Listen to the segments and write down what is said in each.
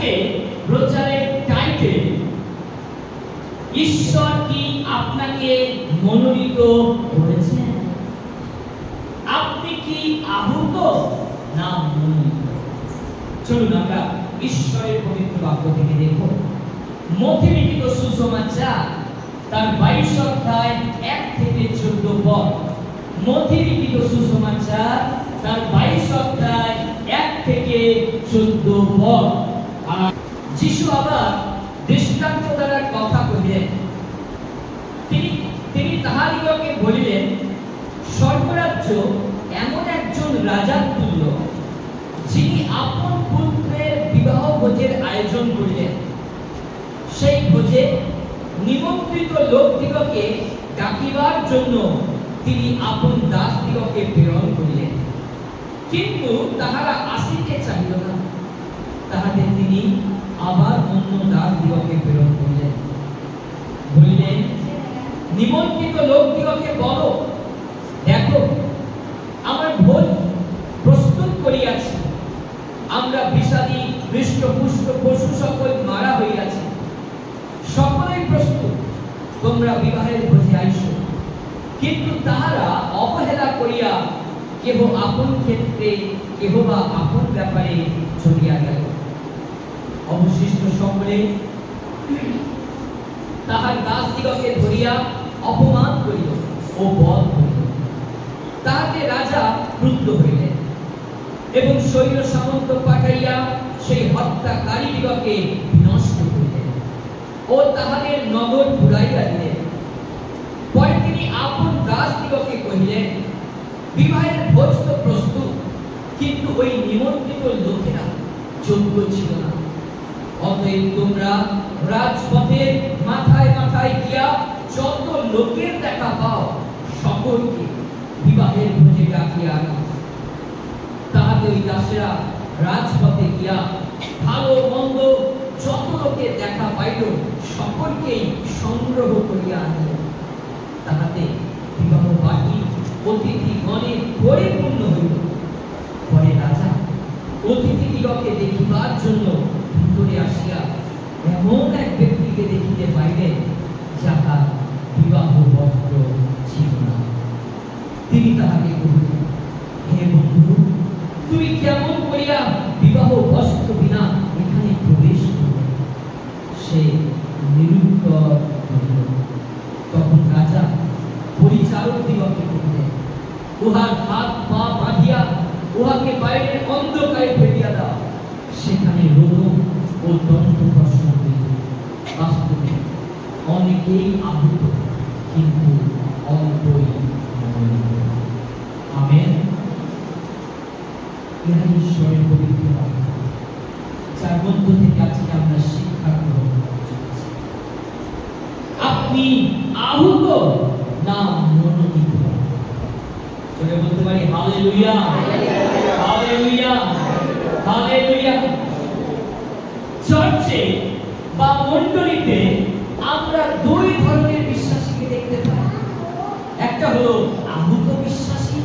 আজকে প্রচারের টাইটেল, ঈশ্বর কি আপনাকে মনোনীত করেছেন? আপনি কি আহত না মনোনীত? চলুন আমরা ঈশ্বরের পবিত্র বাক্য থেকে দেখব। মথি লিখিত সুসমাচার তার 22 অধ্যায় 1 থেকে 14 পদ। মথি লিখিত সুসমাচার তার 22 অধ্যায় 1 থেকে 14 পদ। আর যিশু আবার দৃষ্টান্ত দ্বারা কথা কহিলেন। তিনি তাহাদিগকে বলিলেন, স্বর্গরাজ্য এমন একজন রাজার তুল্য, যিনি আপন পুত্রের বিবাহ ভোজের আয়োজন করিলেন। সেই ভোজে নিমন্ত্রিত লোকদিগকে ডাকিবার জন্য তিনি আপন দাসদিগকে প্রেরণ করিলেন, কিন্তু তাহারা আসিতে চাহিল না। তাহাদের তিনি আবার অন্য দাসদিগকে প্রেরণ করিলেন, বলিলেন, নিমন্ত্রিত লোকদিগকে বলো, দেখো আমার ভোজ প্রস্তুত করিয়াছি, আমরা বিষাদী হৃষ্টপুষ্ট পশু সকল মারা হইয়াছি, সকলেই প্রস্তুত, তোমরা বিবাহের ভোজে আইসো। কিন্তু তাহারা অবহেলা করিয়া কেহ আপন ক্ষেত্রে কেহ বা আপন ব্যাপারে চলিয়া গেল। অবশিষ্ট সকলে তাহার দাসদিগকে ধরিয়া অপমান করিল ও বধ করিল। তাহাতে রাজা ক্রুদ্ধ হইলেন এবং সৈন্য সামন্ত পাঠাইয়া সেই হত্যাকারীদিগকে বিনষ্ট করিলেন ও তাহাদের নগর পুড়াইয়া দিলেন। পরে তিনি আপন দাসদিগকে কহিলেন, বিবাহের ভোজ তো প্রস্তুত, কিন্তু ওই নিমন্ত্রিত লোকেরা যোগ্য ছিল না। অতএব তোমরা রাজপথের মাথায় মাথায় গিয়া যত লোকের দেখা পাও, সকলকে বিবাহের ভোজে ডাকিয়া আনো। তাহাতে ওই দাসেরা রাজপথে গিয়া ভালো মন্দ যত লোকের দেখা পাইল, সকলকেই সংগ্রহ করিয়া আনিল। তাহাতে বিবাহ বাটি অতিথি গণে পরিপূর্ণ হইল। পরে রাজা অতিথিদিগকে দেখিবার জন্য ভিতরে আসিয়া এমন এক ব্যক্তিকে দেখিতে পাইলেন, যাহার বিবাহ বস্ত্র ছিল না। তিনি তাহাকে কহিলেন, হে বন্ধু, তুই কেমন করিয়া বিবাহ বস্ত্র বিনা এখানে প্রবেশ করলি? সে নিরুত্তর হইল। তখন রাজা পরিচারকদিগকে কহিলেন, উহার হাত পা বাঁধিয়া উহাকে বাইরের অন্ধকারে ফেলিয়া দাও, সেখানে রোদন ও দন্ত ঘর্ষণ হইল। বাস্তবে অনেকেই আহত, কিন্তু অল্পই মনোনীত। আমেন। ইহা ঈশ্বরের পবিত্র বাক্য, যার মধ্য থেকে আজকে আমরা শিক্ষা গ্রহণ করছি। আপনি আহত না মনোনীত? চলে বলতে পারি হালেলুয়া, হালেলুয়া, হালেলুয়া। চার্চে বা মণ্ডলীতে আমরা দুই ধরনের বিশ্বাসীকে দেখতে পাই। একটা হলো আহত বিশ্বাসী,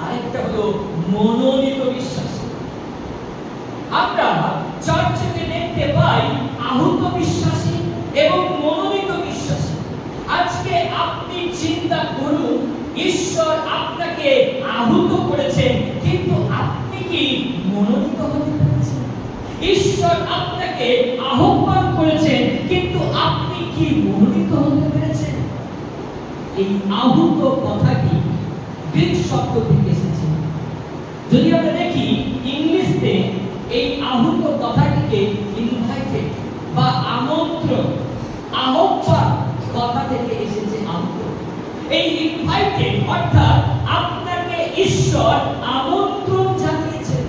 আর একটা হলো মনোনীত বিশ্বাসী। আমরা চার্চে দেখতে পাই আহত বিশ্বাসী এবং মনোনীত বিশ্বাসী। আজকে আপনি চিন্তা করুন, ঈশ্বর আপনাকে আহত করেছেন, কিন্তু আপনি কি মনোনীত হতে পেরেছেন? ঈশ্বর আপনাকে আহ্বান করেছেন, কিন্তু আপনি কি মনোনীত হতে পেরেছেন? এই আহত কথাটি গ্রিক শব্দ থেকে এসেছে। যদি আমরা দেখি ইংলিশে এই আহত কথাটিকে ইনভাইটেড বা আমন্ত্রণ, আহ্বান কথা থেকে এসেছে আহত। এই ইনভাইটেড অর্থাৎ আপনাকে ঈশ্বর আমন্ত্রণ জানিয়েছেন,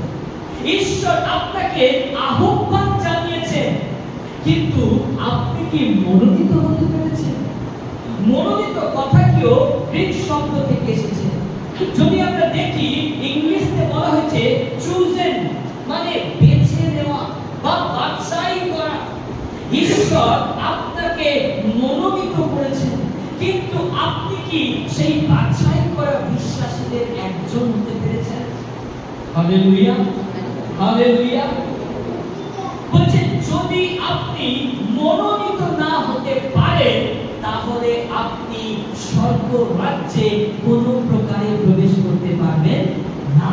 ঈশ্বর আপনাকে আহ্বান জানিয়েছেন, কিন্তু আপনি কি মনোনীত হতে পেরেছেন? মনোনীত কথাটিও গ্রিক শব্দ থেকে এসেছে। যদি আমরা দেখি ইংলিশে বলা হয়েছে চুজেন, মানে বেছে নেওয়া বা বাছাই করা। ঈশ্বর আপনাকে মনোনীত করেছেন, কিন্তু আপনি কি সেই বাছাই করা বিশ্বাসীদের একজন হতে পেরেছেন? Hallelujah, hallelujah. বলছে যদি আপনি মনোনীত না হতে পারেন তাহলে আপনি স্বর্গ রাজ্যে কোনো প্রকারে প্রবেশ করতে পারবেন না।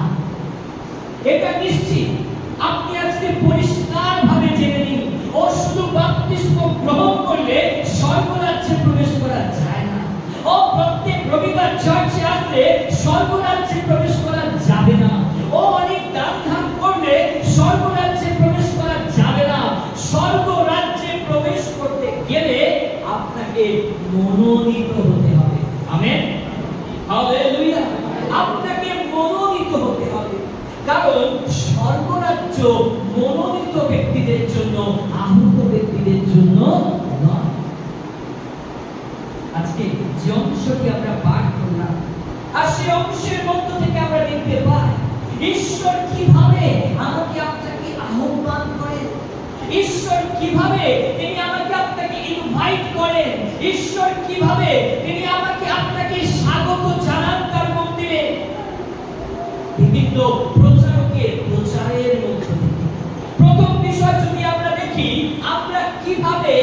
এটা নিশ্চিত। আপনি আজকে পরিষ্কার ভাবে জেনে নিন, ও শুধু বাপ্তিস্ম গ্রহণ করলে স্বর্গ রাজ্যে প্রবেশ করা যায় না। ও প্রত্যেক রবিবার চার্চে আসলে স্বর্গ রাজ্যে প্রবেশ করা যাবে না। ও অনেক দান ধ্যান করলে স্বর্গ রাজ্যে প্রবেশ করা যাবে না। স্বর্গ রাজ্যে প্রবেশ করতে গেলে আপনাকে মনোনীত হতে হবে। Amen, hallelujah. আপনাকে মনোনীত হতে হবে, কারণ স্বর্গরাজ্য মনোনীত ব্যক্তিদের জন্য, আহত ব্যক্তিদের জন্য নয়। আজকে যে অংশটি আমরা পাঠ করলাম, আর সেই অংশের মধ্য থেকে আমরা দেখতে পাই ঈশ্বর কিভাবে আমাকে আপনাকে আহ্বান করেন, ঈশ্বর কিভাবে তিনি আমাকে আপনাকে ইনভাইট করেন, ঈশ্বর কিভাবে তিনি আমাকে আপনাকে স্বাগত জানান তার মন্দিরে। বিভিন্ন প্রচারকের প্রচারের মধ্য থেকে প্রথম বিষয় যদি আমরা দেখি, আমরা কিভাবে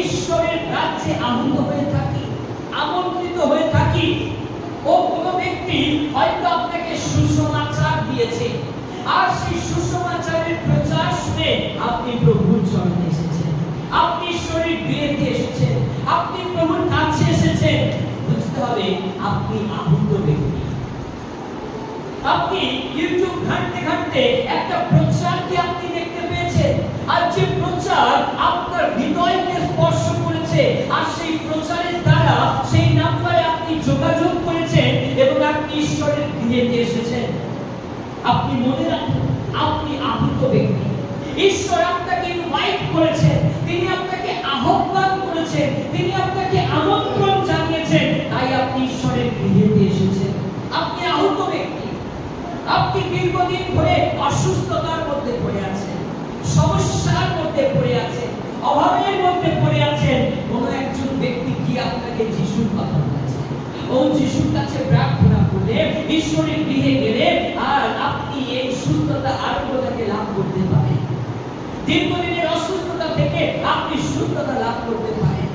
ঈশ্বরের রাজ্যে আহত হয়ে থাকি, আমন্ত্রিত হয়ে থাকি। ও কোনো ব্যক্তি হয়তো আপনাকে সুসমাচার দিয়েছে, আর সেই সুসমাচারের প্রচার শুনে আপনি প্রভুর চরণে এসেছেন, আপনি ঈশ্বরের বিয়েতে এসেছেন, আপনি প্রভুর কাছে এসেছেন। বুঝতে হবে আপনি আহত ব্যক্তি। আপনি ইউটিউব ঘাঁটতে ঘাঁটতে একটা প্রচারকে আপনি দেখতে পেয়েছেন, আর যে প্রচার আপনার হৃদয়কে স্পর্শ করেছে, আর সেই প্রচারের দ্বারা সেই নাম্বারে আপনি যোগাযোগ করেছেন এবং আপনি ঈশ্বরের গৃহেতে এসেছেন। আপনি মনে রাখুন, আপনি আহত ব্যক্তি। ঈশ্বর আপনাকে ইনভাইট করেছেন, তিনি আপনাকে আহ্বান করেছেন, তিনি আপনাকে আমন্ত্রণ জানিয়েছেন, তাই আপনি ঈশ্বরের গৃহেতে এসেছেন। আপনি আহত ব্যক্তি। আপনি দীর্ঘদিন ধরে অসুস্থতার মধ্যে পড়ে আছেন, সমস্যার মধ্যে পড়ে আছেন, অভাবের মধ্যে পড়ে আছেন। কোন একজন ব্যক্তি কি আপনাকে যিশুর কথা বলেছে, ও যিশুর কাছে প্রার্থনা করলে, ঈশ্বরের গৃহে গেলে, আর আপনি এই সুস্থতা আরোগ্যতাকে লাভ করতে পারেন। দীর্ঘদিনের অসুস্থতা থেকে আপনি সুস্থতা লাভ করতে পারেন।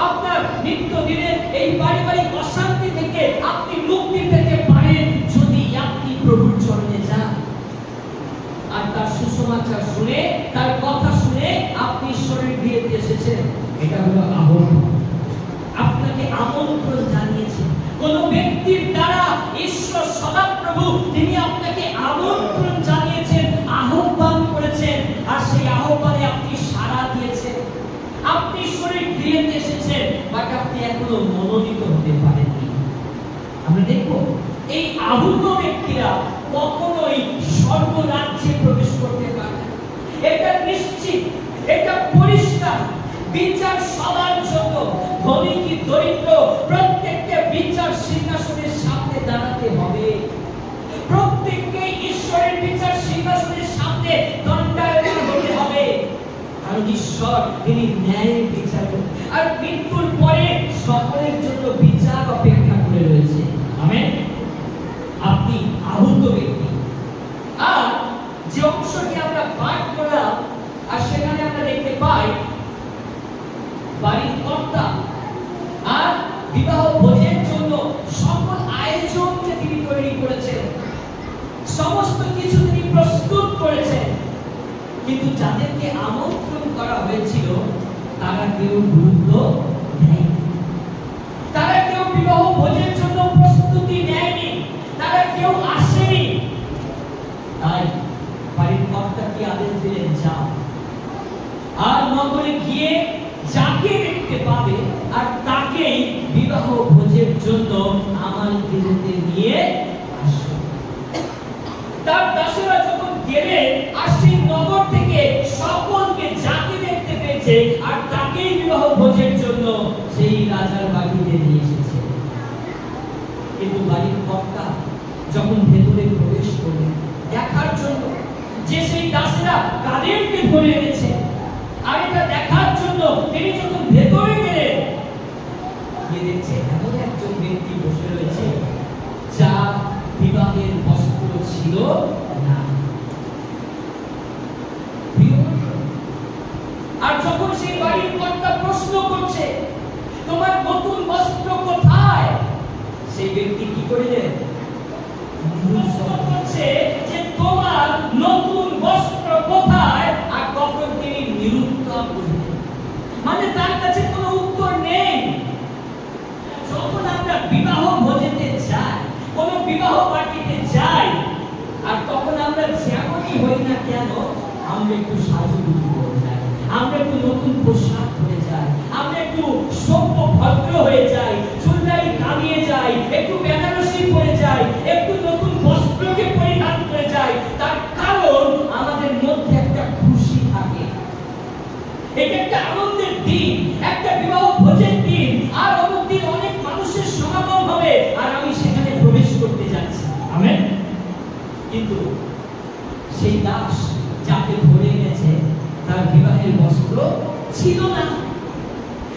আপনার নিত্যদিনের এই পারিবারিক অশান্তি থেকে আপনি মুক্তি পেতে পারেন যদি আপনি প্রভুর চরণে যান। আর তার সুসমাচার শুনে, তার কথা শুনে আপনি ঈশ্বরের গৃহেতে এসেছেন। এটা হলো আহ্বান। আপনাকে আমন্ত্রণ জানিয়েছেন কোন ব্যক্তির দ্বারা। ঈশ্বর সদাপ্রভু তিনি আপনাকে আমন্ত্রণ জানিয়েছেন, আহ্বান করেছেন, আর সেই আহ্বানে আপনি সাড়া দিয়েছেন। আপনি ঈশ্বরের গৃহেতে এসেছেন, বাট আপনি এখনো মনোনীত হতে পারেননি। আমরা দেখব এই আহত ব্যক্তিরা কখনোই স্বর্গরাজ্যে প্রবেশ করতে পারে না। এটা নিশ্চিত, এটা পরিষ্কার। বিচার সবার জন্য, ধনী কি দরিদ্র, প্রত্যেককে বিচার সিংহাসনের সামনে দাঁড়াতে হবে। প্রত্যেককে ঈশ্বরের বিচার সিংহাসনের সামনে দণ্ডায়মান হতে হবে, কারণ ঈশ্বর তিনি ন্যায়ের বিচার করেন। আর মৃত্যুর পরে সকলের জন্য বিচার অপেক্ষা করে রয়েছে। আমেন। আপনি আহত ব্যক্তি। আর যে অংশটি আমরা পাঠ করলাম, আর সেখানে আমরা দেখতে পাই বাড়ির কর্তা আর বিবাহ ভোজের জন্য সকল আয়োজনকে তিনি তৈরি করেছেন, সমস্ত কিছু তিনি প্রস্তুত করেছেন। কিন্তু যাদেরকে আমন্ত্রণ করা হয়েছিল তারা কেউ গুরুত্ব দেয়নি, তারা কেউ বিবাহ ভোজের জন্য প্রস্তুতি নেয়নি, তারা কেউ আসেনি। তাই বাড়ির কর্তা কি আদেশ দিলেন, যাও আর নগরে গিয়ে যাকে দেখতে পাবে আর তাকেই বিবাহ ভোজের জন্য আমার গৃহেতে নিয়ে আসো। তার দাসেরা যখন গেলে, আর সেই নগর থেকে সকলকে যাকে দেখতে পেয়েছে আর তাকেই বিবাহ ভোজের জন্য সেই রাজার বাড়িতে নিয়ে এসেছে। কিন্তু বাড়ির কর্তা যখন ভেতরে প্রবেশ করলেন দেখার জন্য যে সেই দাসেরা কাদেরকে ধরে এনেছে, আর এটা দেখার জন্য তিনি যখন ভেতরে গেলেন, দেখছে এমন একজন ব্যক্তি বসে রয়েছে যার বিবাহের বস্ত্র ছিল না। তোমার নতুন বস্ত্র কোথায়? সেই ব্যক্তি কি করবে? প্রশ্ন করছে যে তোমার নতুন বস্ত্র কোথায়, আর তখন তিনি নিরুত্তর করলেন। মানে তার কাছে কোনো উত্তর নেই। যখন আমরা বিবাহ ভোজেতে যাই, কোন বিবাহ পার্টিতে যাই, আর তখন আমরা যেমনই হই না কেন, আমরা একটু সাজুগুজু করে যাই, আমরা একটু নতুন পোশাক পরে যাই, আমরা একটু সভ্য ভদ্র হয়ে যাই, চুলদাড়ি কামিয়ে যাই, একটু বেনারসি পরে যাই, একটু নতুন বস্ত্রকে পরিধান করে যাই। তার কারণ আমাদের মধ্যে একটা খুশি থাকে। এটা একটা আনন্দের দিন, একটা বিবাহ ভোজের দিন, আর অমুক দিন অনেক মানুষের সমাগম হবে আর আমি সেখানে প্রবেশ করতে যাচ্ছি। আমেন। কিন্তু সেই দাস যাকে ধরে এনেছে, তার বিবাহের বস্ত্র ছিল না,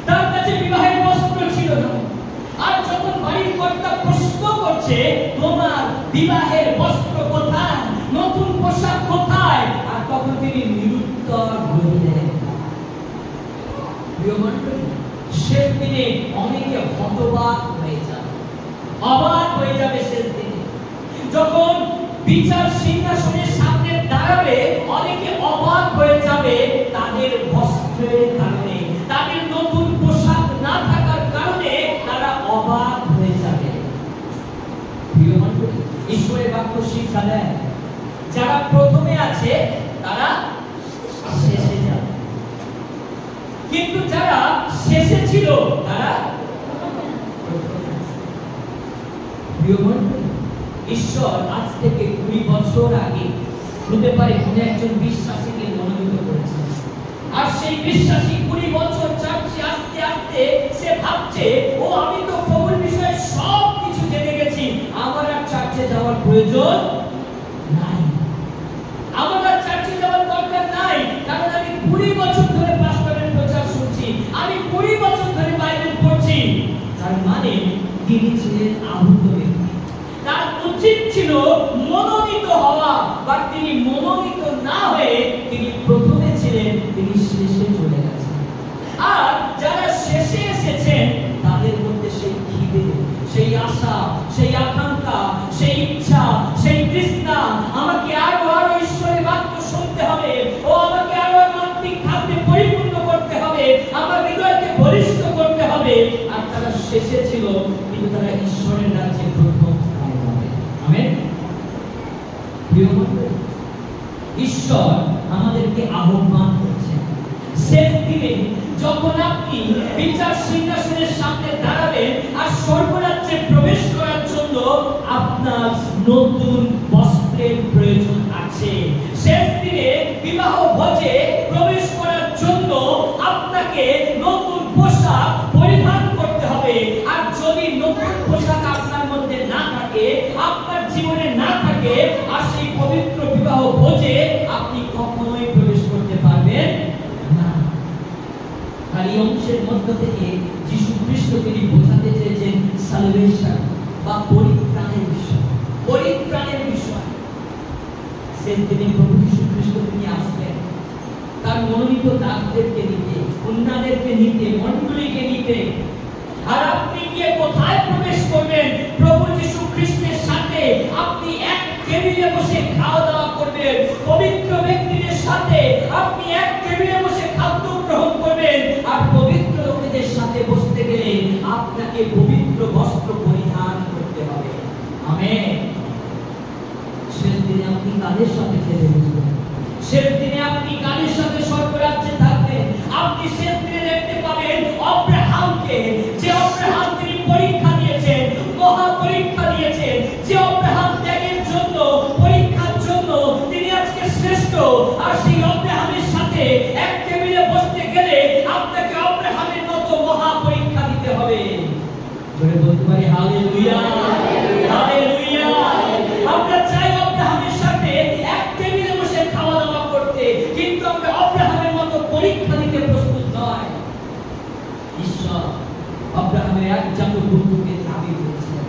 তার কাছে বিবাহের বস্ত্র ছিল না। আর যখন বাড়ির কর্তা প্রশ্ন করছে তোমার বিবাহের বস্ত্র কোথায়, নতুন পোশাক কোথায়, আর তখন তিনি নিরুত্তর রইলেন। প্রিয় মণ্ডলী, শেষ দিনে অনেকে হতবাক হয়ে যাবে, অবাক হয়ে যাবে। শেষ দিনে যখন বিচার সিংহাসনের সামনে দাঁড়াবে, অনেকে অবাক হয়ে যাবে তাদের বস্ত্রের কারণে, তাদের নতুন পোশাক না থাকার কারণে তারা অবাক হয়ে যাবে। প্রিয় মণ্ডলী, ঈশ্বরের বাক্য শিক্ষা দেয় যারা প্রথমে আছে তারা শেষে যাবে, কিন্তু যারা শেষে ছিল তারা প্রথমে আছে। প্রিয় মণ্ডলী, ঈশ্বর আজ থেকে 20 বছর আগে হতে পারে কোনো একজন বিশ্বাসীকে মনোনীত করেছেন, আর সেই বিশ্বাসী 20 বছর চার্চে আস্তে আস্তে সে ভাবছে, ও আমি তো প্রভুর বিষয়ে সব কিছু জেনে গেছি, আমার আর চার্চে যাওয়ার প্রয়োজন নাই, আমার আর চার্চে যাওয়ার দরকার নাই, কারণ আমি 20 বছর ধরে পাস্টরের প্রচার শুনছি, আমি 20 বছর ধরে বাইবেল পড়ছি। তার মানে তিনি ছিলেন আহত ব্যক্তি, তার উচিত ছিল মনোনীত হওয়া, বা তিনি মনোনীত না হয়ে তিনি প্রথমে ছিলেন, তিনি শেষে চলে গেছেন। আর যারা শেষে এসেছেন তাদের মধ্যে সেই খিদে, সেই আশা, সেই আকাঙ্ক্ষা, সেই ইচ্ছা, সেই তৃষ্ণা, আমাকে আরো আরো ঈশ্বরের বাক্য শুনতে হবে, ও আমাকে আরো আত্মিক খাদ্যে পরিপূর্ণ করতে হবে, আমার হৃদয়কে বলিষ্ঠ করতে হবে। আর তারা শেষে ছিল, কিন্তু তারা ঈশ্বরের রাজ্যে প্রথম স্থানে যাবে। আমেন। প্রিয় মণ্ডলী, ঈশ্বর আমাদেরকে আহ্বান করছেন শেষ দিনে যখন আপনি বিচার সিংহাসনের সামনে দাঁড়াবেন আর স্বর্গরাজ্যে প্রবেশ করার জন্য আপনার নতুন বস্ত্রের প্রয়োজন আছে। শেষ দিনে বিবাহ ভোজে প্রবেশ করার জন্য আপনাকে নতুন পোশাক পরিধান করতে হবে। আর যদি নতুন পোশাক আপনার মধ্যে না থাকে, আপনার জীবনে না থাকে, আর সেই পবিত্র বিবাহ ভোজে আপনি কখনোই প্রবেশ করতে পারবেন না। আর এই অংশের মধ্য থেকে যীশু খ্রিস্ট তিনি বোঝাতে চেয়েছেন সালভেশন বা পরিত্রাণের বিষয়, পরিত্রাণের বিষয়। শেষ দিনে প্রভু যীশু খ্রিস্ট তিনি আসবেন তার মনোনীত দাসদেরকে নিতে, কন্যাদেরকে নিতে, মণ্ডলীকে নিতে। আর আপনি গিয়ে কোথায় প্রবেশ করবেন? প্রভু যীশু খ্রিস্টের সাথে আপনি এক টেবিলে বসে খাওয়া দাওয়া করবেন, পবিত্র ব্যক্তিদের সাথে আপনি এক টেবিলে বসে খাদ্য গ্রহণ করবেন। আর পবিত্র লোকেদের সাথে বসতে গেলে আপনাকে পবিত্র বস্ত্র পরিধান করতে হবে। আমেন। শেষ দিনে আপনি কাদের সাথে খেতে বসবেন? শেষ দিনে আপনি কাদের সাথে স্বর্গরাজ্যে থাকবেন? আপনি শেষ দিনে দেখতে পাবেন অব্রাহামকে, যে অব্রাহাম তিনি পরীক্ষা দিয়েছেন, মহা পরীক্ষা দিয়েছেন, যে অব্রাহাম ত্যাগের জন্য, পরীক্ষার জন্য তিনি আজকে শ্রেষ্ঠ। আর সেই অব্রাহামের সাথে এক টেবিলে বসতে গেলে আপনাকে অব্রাহামের মতো মহা পরীক্ষা দিতে হবে। জোরে বলতে পারি হালেলুয়া, হালেলুয়া। আমরা চাই অব্রাহামের সাথে এক টেবিলে বসে খাওয়া দাওয়া করতে, কিন্তু আমরা অব্রাহামের মতো পরীক্ষা দিতে প্রস্তুত নয়। ঈশ্বর অব্রাহামের এক জাতীয় পুত্রকে দাবি করেছিলেন,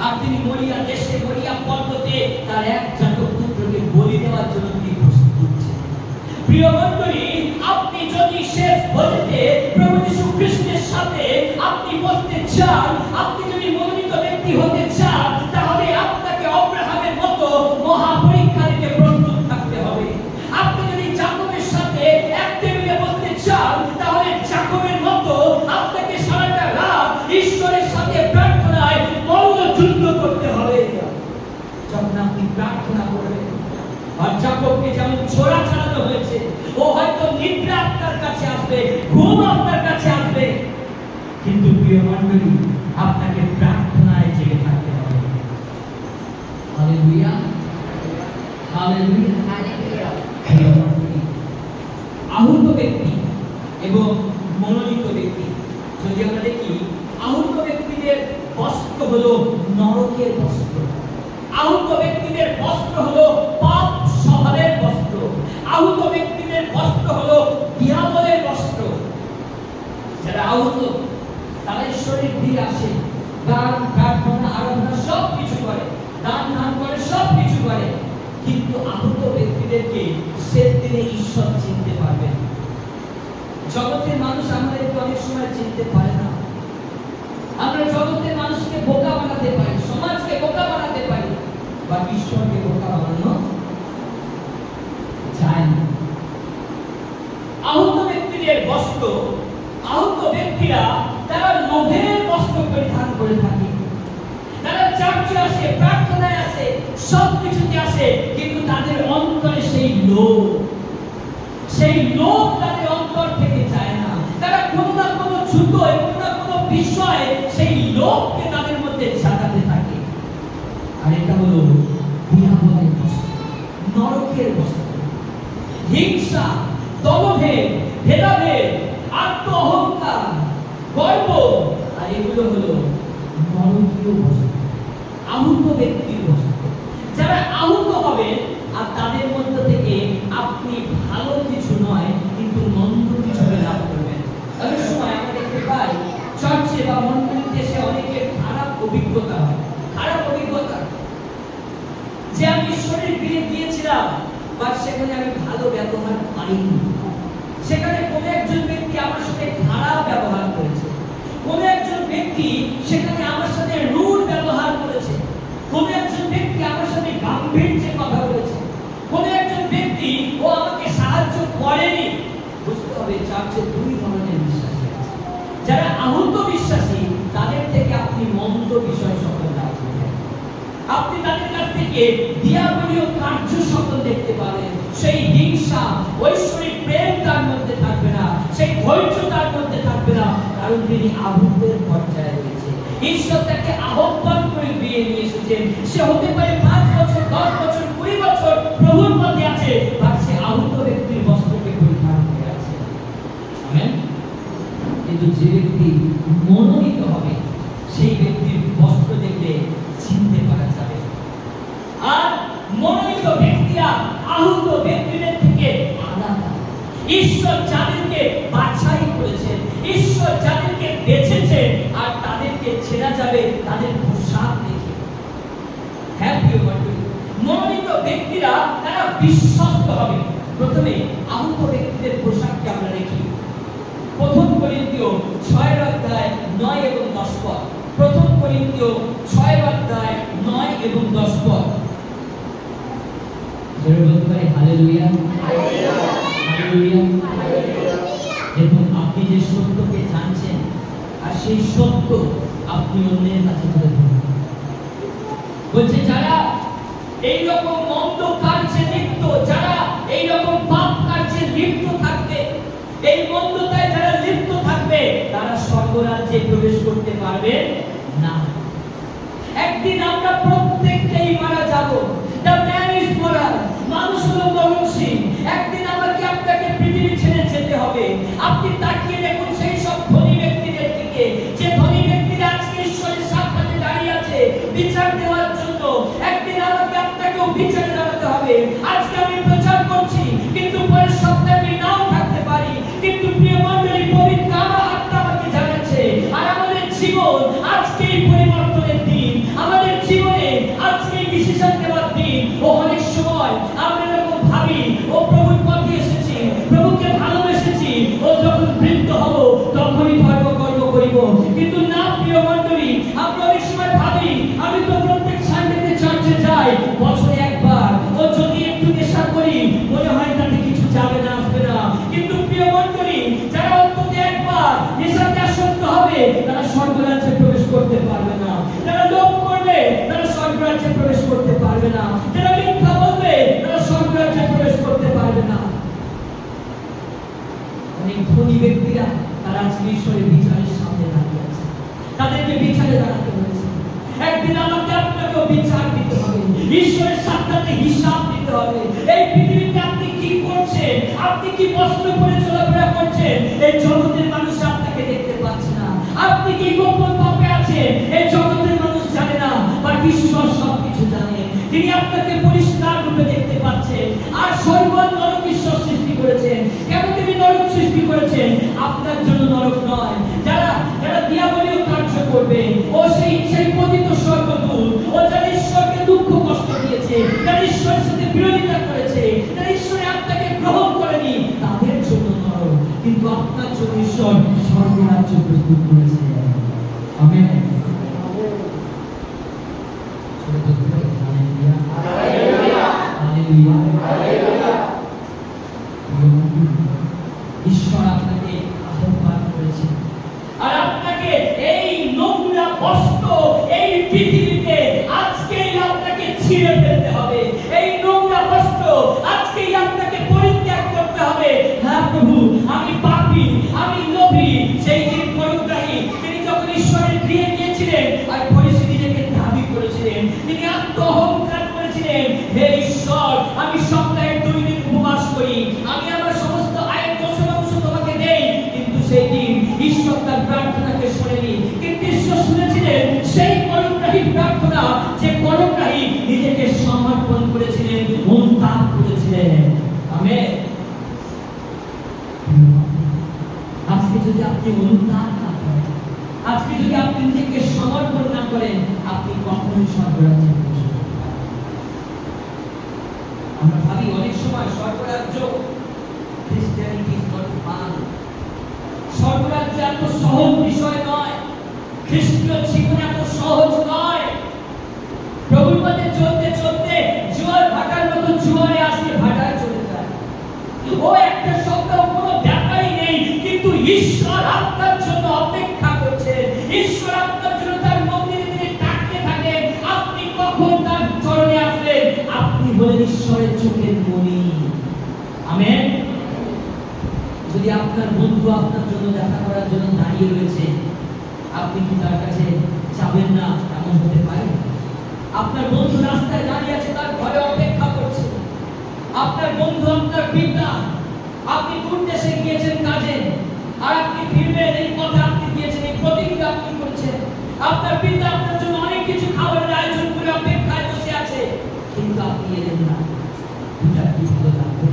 আর তিনি মরিয়া দেশে, মরিয়া পর্বতে তার এক জাতীয় পুত্রকে বলি দেওয়ার জন্য তিনি প্রস্তুত ছিলেন। প্রিয় মণ্ডলী, আপনি যদি শেষ ভোজে প্রভু যীশু খ্রিস্টের সাথে চান, আপনি যদি মনোনীত ব্যক্তি হতে চান, তাহলে আপনাকে আব্রাহামের মতো মহাপরীক্ষা দিতে প্রস্তুত থাকতে হবে। আপনি যদি যাকবের সাথে এক টেবিলে বসতে চান, তাহলে যাকবের মতো আপনাকে সারাটা রাত ঈশ্বরের সাথে প্রার্থনায় মল্লযুদ্ধ করতে হবে। যখন আপনি প্রার্থনা করবেন, আর যাকবকে যেমন ছোড়া চালানো হয়েছে, ও হয়তো নিদ্রা আপনার কাছে আসবে, ঘুম আপনার কাছে আসবে, কিন্তু প্রিয় মণ্ডলী, আপনাকে প্রার্থনায় জেগে থাকতে হবে। Hallelujah, hallelujah, hallelujah. আহুত ব্যক্তি এবং মনোনীত ব্যক্তি, যদি আমরা দেখি, আহুত ব্যক্তিদের বস্ত্র হলো নরকের বস্ত্র। আহুত ব্যক্তিদের বস্ত্র হলো পাপ স্বভাবের বস্ত্র। আহুত ব্যক্তিদের বস্ত্র হলো দিয়াবলের বস্ত্র। যারা আহুত, তারা ঈশ্বরের দিকে আসে, গান, প্রার্থনা, আরাধনা সব কিছু করে, দান ধান করে, সব কিছু করে, কিন্তু আহুত ব্যক্তিদেরকে শেষ দিনে ঈশ্বর চিনতে পারবেন। জগতের মানুষ আমাদেরকে অনেক সময় চিনতে পারে না। আমরা জগতের মানুষকে বোকা বানাতে পারি, সমাজকে বোকা বানাতে পারি, বা ঈশ্বরকে বোকা বানানো যায় না। আহুত ব্যক্তিদের বস্ত্র, আহুত ব্যক্তিরা তারা লোভের বস্ত্র পরিধান করে থাকে। তারা চার্চে আসে, প্রার্থনায় আসে, সব কিছুতে আসে, কিন্তু তাদের অন্তরে সেই লোভ তাদের অন্তর থেকে যায় না। তারা কোনো না কোনো যুদ্ধে, কোনো না কোনো বিষয়ে সেই লোভকে তাদের মধ্যে জাগাতে থাকে। আর এটা হলো দিয়াবলের বস্ত্র, নরকের বস্ত্র। হিংসা, দলভেদ, ভেদাভেদ, আত্ম অহংকার, গর্ব, আর এগুলো হলো নরকীয় বস্ত্র, আহুত ব্যক্তির বস্ত্র। যারা আহুত হবেন, আর তাদের মধ্যে থেকে আপনি ভালো কিছু নয়, কিন্তু মন্দ কিছু লাভ করবেন। অনেক সময় আমরা দেখতে পাই চার্চে বা মন্দিরে এসে অনেকের খারাপ অভিজ্ঞতা হয়। খারাপ অভিজ্ঞতা যে আমি ঈশ্বরের বিয়ে দিয়েছিলাম, বা সেখানে আমি ভালো ব্যবহার পাইনি। সেখানে কোন একজন ব্যক্তি আমার সাথে খারাপ ব্যবহার করেছে, কোন একজন ব্যক্তি সেখানে আমার সাথে রুড ব্যবহার করেছে, কোন একজন ব্যক্তি আমার সাথে গাম্ভীর্যে কথা বলেছে, কোন একজন ব্যক্তি ও আমাকে সাহায্য করেনি। বুঝতে হবে চার্চে দুই ধরনের বিশ্বাসী আছে। যারা আহুত বিশ্বাসী, তাদের থেকে আপনি মন্দ বিষয় সকল লাভ করবেন। আপনি তাদের কাছ থেকে দিয়াবলীয় কার্য সকল দেখতে পাবেন। সেই হিংসা, ঐশ্বরিক প্রেম তার মধ্যে থাকবে না, সেই ধৈর্য তার মধ্যে থাকবে না, কারণ তিনি আহুতের পর্যায়ে রয়েছে। ঈশ্বর তাকে আহ্বান করে বিয়ে নিয়ে এসেছেন। সে হতে পারে 5 বছর, 10 বছর, 20 বছর প্রভুর মধ্যে আছে, আর সে আহুত ব্যক্তির বস্ত্রকে পরিধান করে আছে। আমেন। কিন্তু যে ব্যক্তি মনোনীত হবে, সেই ব্যক্তির বস্ত্র দেখলে চিনতে পারা যাবে। আর মনোনীত ব্যক্তিরা আহুত ব্যক্তিদের থেকে আলাদা। ঈশ্বর যাদেরকে বাছাই করেছেন, ঈশ্বর যাদেরকে বেছেছেন, আর তাদেরকে চেনা যাবে তাদের পোশাক দেখে। হ্যাঁ প্রিয় বন্ধু, মনোনীত ব্যক্তিরা তারা বিশ্বস্ত হবে। প্রথমে আহুত ব্যক্তিদের পোশাককে আমরা দেখি। 1 করিন্থীয় 6 অধ্যায় 9 এবং 10 পদ। 1 করিন্থীয় 6 অধ্যায় 9 এবং 10 পদ। জোরে বলতে পারি হালেলুয়া, হালেলুয়া, হালেলুয়া, হালেলুয়া। দেখুন, আপনি যে সত্যকে জানছেন, আর সেই সত্য আপনি অন্যের কাছে তুলে ধরুন। বলছে যারা এই রকম মন্দ কার্যে লিপ্ত, যারা এই রকম পাপ কার্যে লিপ্ত থাকবে, এই মন্দতায় যারা লিপ্ত থাকবে, তারা স্বর্গরাজ্যে প্রবেশ করতে পারবে না। একদিন আমরা প্রত্যেককেই মারা যাব। The man is moral, মানুষ হলো মরণশীল। একদিন আমাকে আপনাকে পৃথিবী ছেড়ে যেতে হবে। আপনি তাকিয়ে দেখুন সেই সব ধনী ব্যক্তিদের দিকে, যে ধনী ব্যক্তিরা আজকে ঈশ্বরের সামনে দাঁড়িয়ে আছে বিচার দেওয়ার জন্য। একদিন আমাকে আপনাকেও বিচারে দাঁড়াতে হবে। আজকে আমি প্রচার করছি, কিন্তু পরের সপ্তাহে আমি নাও থাকতে পারি। কিন্তু প্রিয় মণ্ডলী, পবিত্র আত্মা আমাকে জানাচ্ছে, আর আমাদের জীবন আজকেই পরিবর্তনের দিন। আমাদের জীবনে আজকেই ডিসিশন নেওয়ার দিন। ও অনেক সময় আমরা এরকম ভাবি অনেক ধনী ব্যক্তিরা তারা আজকে ঈশ্বরের বিচারের সামনে দাঁড়িয়ে আছে, তাদেরকে বিচারে দাঁড়াতে হয়েছে। একদিন আমাকে আপনাকেও বিচার দিতে হবে, ঈশ্বরের সাক্ষাতে হিসাব দিতে হবে। এই পৃথিবীতে আপনি কি করছেন, আপনি কি বস্ত্র পরে চলাফেরা করছেন, এই জগতের মানুষ আপনাকে দেখতে পাচ্ছে না। আপনি কি গোপন পাপে আছেন, এই জগতের মানুষ জানে না, বাট ঈশ্বর সবকিছু জানে। তিনি আপনাকে পরিষ্কার রূপে দেখতে পাচ্ছেন। আর সর্বত্র নরক ঈশ্বর সৃষ্টি করেছেন। কেন তিনি নরক সৃষ্টি করেছেন? আপনার জন্য নরক নয়, যারা যারা দিয়াবলীয় কার্য করবে, ও সেই পতিত স্বর্গদূত, ও যারা ঈশ্বরকে দুঃখ কষ্ট দিয়েছে, যারা ঈশ্বরের সাথে বিরোধিতা করেছে, যারা ঈশ্বরের আত্মাকে গ্রহণ করেনি, তাদের জন্য নরক। কিন্তু আপনার জন্য ঈশ্বর স্বর্গরাজ্য প্রস্তুত করেছে। আমেন। ঈশ্বর আপনাকে আহ্বান করেছেন, আর আপনাকে এই নোংরা বস্ত্র এই পৃথিবীতে আজকেই আপনাকে ছিঁড়ে ফেলতে হবে। এই নোংরা বস্ত্র আজকেই আপনাকে পরিত্যাগ করতে হবে। হ্যাঁ প্রভু, আমি পাপী, আমি লোভী। সেই দিন পরগ্রাহী তিনি যখন ঈশ্বরের গৃহে গিয়েছিলেন আর ফরিসি নিজেকে দাবি করেছিলেন, তিনি আত্ম অহংকার করেছিলেন, হে ঈশ্বর, আমি সপ্তাহে 2 দিন উপবাস করি, আমি আমার সমস্ত আয়ের 10% তোমাকে দেই। কিন্তু সেই দিন ঈশ্বর তার প্রার্থনাকে শোনেনি। কিন্তু ঈশ্বর শুনেছিলেন সেই পরগ্রাহী প্রার্থনা, যে পরগ্রাহী নিজেকে সমর্পণ করেছিলেন, অনুতাপ করেছিলেন। আমেন। আজকে যদি আপনি অনুতাপ না করেন, আজকে যদি আপনি নিজেকে সমর্পণ না করেন, আপনি কখনোই স্বর্গরাজ্যে পৌঁছতে পারবেন না। আমরা ভাবি অনেক সময় স্বর্গরাজ্য, ক্রিশ্চিয়ানিটি ইজ নট ফান। স্বর্গরাজ্য এত সহজ বিষয় নয়, খ্রিস্টীয় জীবন এত সহজ নয়। প্রভুর পথে চলতে চলতে জোয়ার ভাটার মতো জোয়ারে আসে, ভাটায় চলে যায়। ও একটা সপ্তাহ কোনো ব্যাপারই নেই, কিন্তু ঈশ্বর আপনার জন্য অপেক্ষা করছেন। ঈশ্বর আপনার জন্য তার মন্দিরে তিনি ডাকতে থাকেন, আপনি কখন তার চরণে আসবেন। আপনি হলেন ঈশ্বরের চোখের মণি। আমেন। যদি আপনার বন্ধু আপনার জন্য দেখা করার জন্য দাঁড়িয়ে রয়েছে, আপনি কি তার কাছে যাবেন না? এমন হতে পারে। আপনার বন্ধু রাস্তায় দাঁড়িয়ে আছে, তার ঘরে অপেক্ষা করছে। আপনার বন্ধু আপনার পিতা, আপনি দূর দেশে গিয়েছেন কাজে, আর আপনি ফিরবেন, এই কথা আপনি দিয়েছেন, এই প্রতিজ্ঞা আপনি করেছেন। আপনার পিতা আপনার জন্য অনেক কিছু খাবারের আয়োজন করে অপেক্ষায় বসে আছে, কিন্তু আপনি এলেন না। পিতা কি ভালো লাগবে?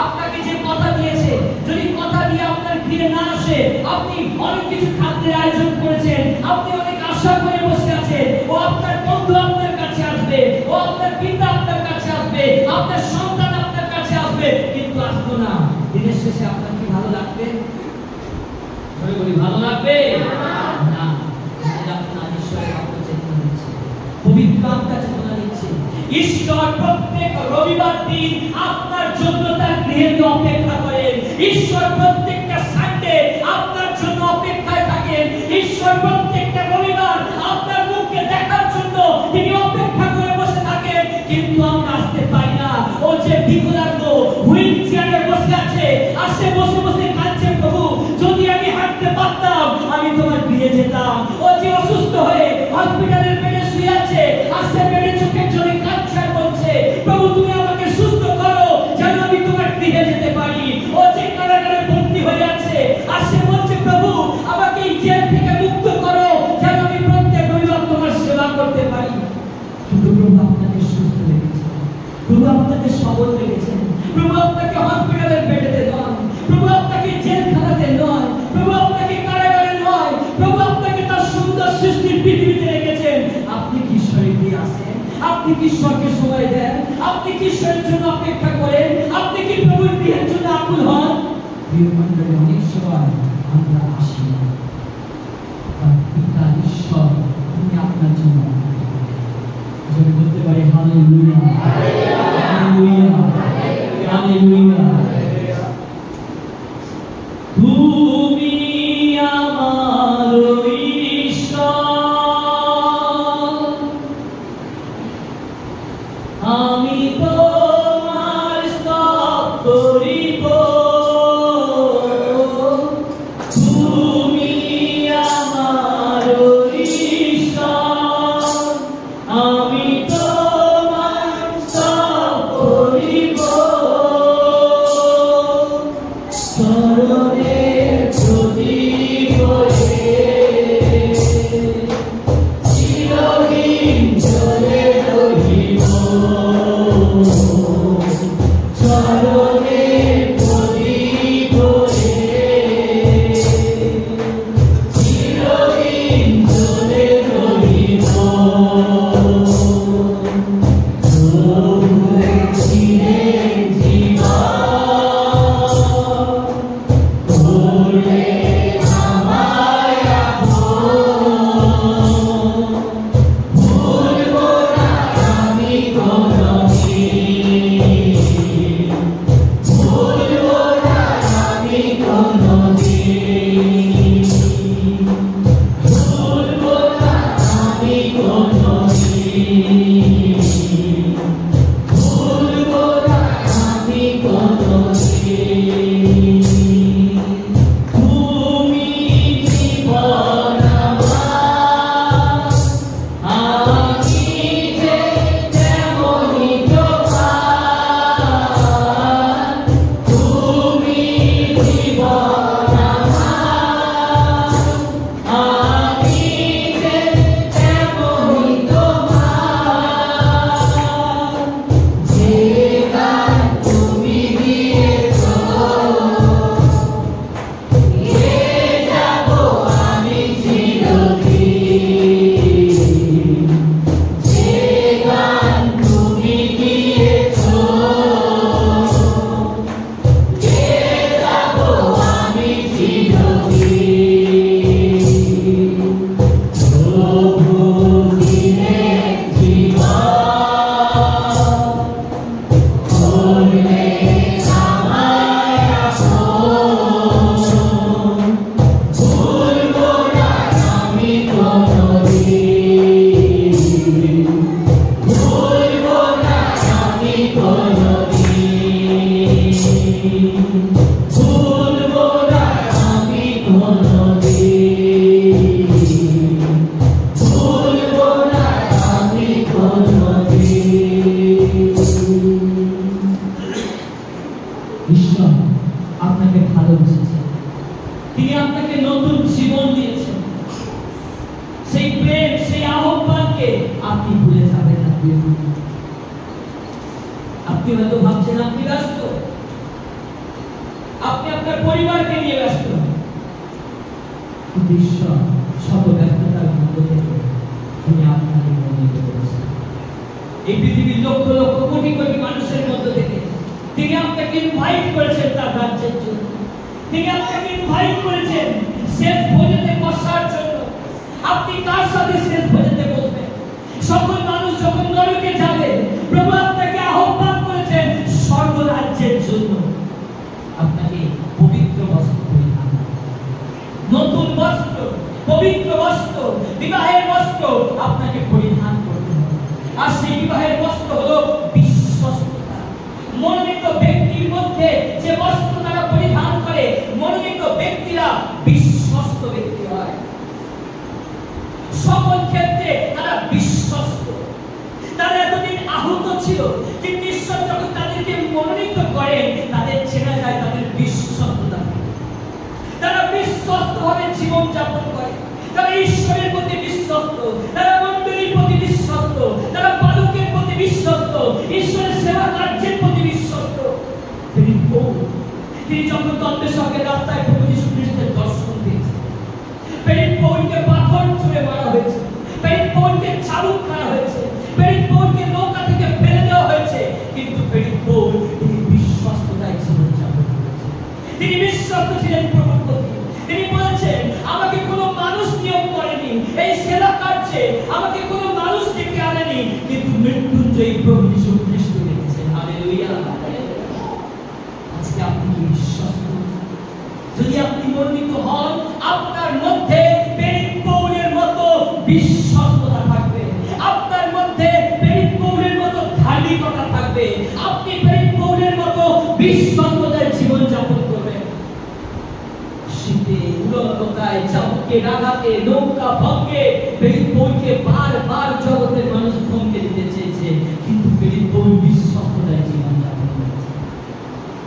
আপনাকে যে কথা দিয়েছে, যদি কথা দিয়ে আপনার ফিরে না আসে, আপনি অনেক কিছু খাদ্যের আয়োজন করেছেন, আপনি অনেক আশা করে বসে আছেন, ও আপনার বন্ধু আপনার কাছে আসবে, ও আপনার পিতা আপনার কাছে আসবে, আপনার সন্তান আপনার কাছে আসবে, কিন্তু আসতো না। দিনের শেষে আপনার কি ভালো লাগবে? বলে বলি, ভালো লাগবে না। আপনার ঈশ্বরের আপনার চেতনা দিচ্ছে, পবিত্র আত্মা চেতনা দিচ্ছে। ঈশ্বর প্রত্যেক রবিবার দিন আপনার জন্য তার গৃহে অপেক্ষা করেন। ঈশ্বর প্রত্যেকটা সানডে আপনার জন্য অপেক্ষায় থাকেন। ঈশ্বর প্রত্যেকটা রবিবার আপনার মুখকে দেখার জন্য তিনি অপেক্ষা করে বসে থাকেন, কিন্তু আমরা আসতে পাই না। ও যে বিকলাঙ্গ, হুইল চেয়ারে বসে আছে, আর সে বসে বসে কাঁদছে, প্রভু যদি আমি হাঁটতে পারতাম, আমি তোমার গৃহে যেতাম। ও যে অসুস্থ হয়ে হসপিটালের বেডে শুয়ে আছে, আর সে বেডে চোখের জলে কাঁদছে আর বলছে, প্রভু তুমি আমাকে সুস্থ করো, যেন আমি তোমার গৃহে যেতে পারি। ও যে কারাগারে বন্দী হয়ে আছে, আর সে বলছে, প্রভু আমাকে এই জেল থেকে মুক্ত করো, যেন আমি প্রত্যেক রবিবার তোমার সেবা করতে পারি। কিন্তু প্রভু আপনাকে সুস্থ রেখেছেন, প্রভু আপনাকে সবল রেখেছেন, প্রভু আপনাকে হসপিটালের বেডেতে নয়, প্রভু আপনাকে জেলখানাতে নয়, প্রভু আপনাকে কারাগারে নয়, প্রভু আপনাকে তার সুন্দর সৃষ্টির পৃথিবীতে রেখেছেন। আপনি কি ঈশ্বরের গৃহে আসেন? আপনি কি ঈশ্বরকে সময় দেন? আপনি কি ঈশ্বরের জন্য অপেক্ষা করেন? আপনি কি প্রভুর গৃহের জন্য আকুল হন? প্রিয়মণ্ডলী, অনেক সময় আমরা আসি না, পিতা ঈশ্বর তিনি আপনার জন্য যদি বলতে পারি হালেলুয়া, হালেলুয়া, হালেলুয়া। তুমি আমার ঈশ্বর, আমি তোমার স্তব করিব।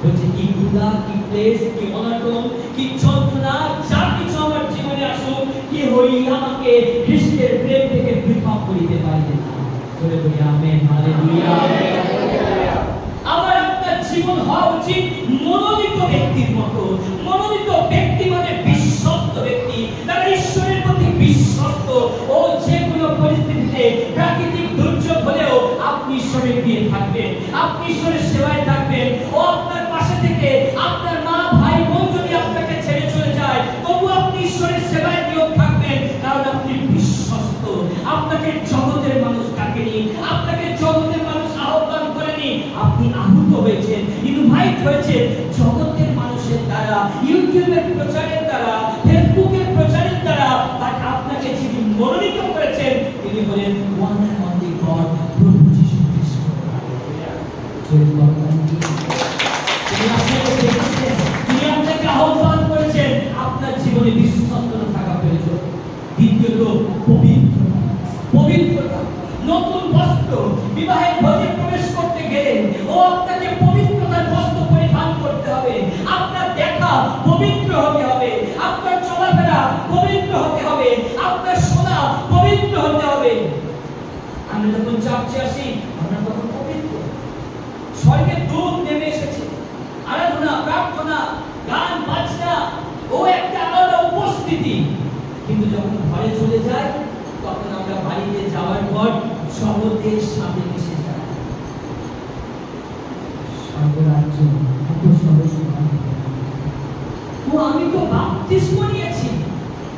বলছে কি ক্ষুধা, কি ক্লেশ, কি অনটন, কি যন্ত্রণা, যা কিছু আমার জীবনে আসুক, কি হই আমাকে খ্রিস্টের প্রেম থেকে পৃথক করিতে পারিবে না। বলে বলি আমেন, হালেলুয়া। আমার আপনার জীবন হওয়া উচিত মনোনীত ব্যক্তির মতো। মনোনীত ব্যক্তি মানে বিশ্বস্ত ব্যক্তি, তারা ঈশ্বরের প্রতি বিশ্বস্ত। ও যে কোনো পরিস্থিতিতে, প্রাকৃতিক দুর্যোগ হলেও আপনি ঈশ্বরের দিয়ে থাকবেন, আপনি ঈশ্বরের সেবায় থাকবেন। ও আপনার পাশে থেকে, আপনার মা ভাই বোন যদি আপনাকে ছেড়ে চলে যায়, তবু আপনি ঈশ্বরের সেবায় নিয়োগ থাকবেন, কারণ আপনি বিশ্বস্ত। আপনাকে জগতের মানুষ ডাকেনি, আপনাকে জগতের মানুষ আহ্বান করেনি, আপনি আহত হয়েছেন, ইনভাইট হয়েছেন জগতের মানুষের দ্বারা, ইউটিউবের প্রচারের দ্বারা, ফেসবুকের প্রচারের দ্বারা। বাট আপনাকে যিনি মনোনীত করেছেন তিনি হলেন ওয়ান অ্যান্ড অনলি গড, প্রভু যীশু খ্রিস্ট। তিনি আপনাকে ডেকেছেন, তিনি আপনাকে আহ্বান করেছেন। আপনার জীবনে বিশ্বস্ততা থাকা প্রয়োজন। দ্বিতীয়ত পবিত্রতা। পবিত্রতা, নতুন বস্ত্র। বিবাহের ভোজে প্রবেশ করতে গেলে ও আপনাকে পবিত্রতার বস্ত্র পরিধান করতে হবে। আপনার দেখা পবিত্র হতে হবে, আপনার চলাফেরা পবিত্র হতে হবে, আপনার শোনা পবিত্র হতে হবে। আমরা যখন চার্চে আসি আমরা তখন পবিত্র। স্বর্গের দূত নেমে এসেছে, আরাধনা, প্রার্থনা, গান বাজনা, ও একটা আলাদা উপস্থিতি। কিন্তু যখন ঘরে চলে যায় তখন আমরা বাড়িতে যাওয়ার পর জগতের সাথে মিশে যাই। স্বর্গরাজ্য আমি তো বাপ্তিস্ম নিয়েছি।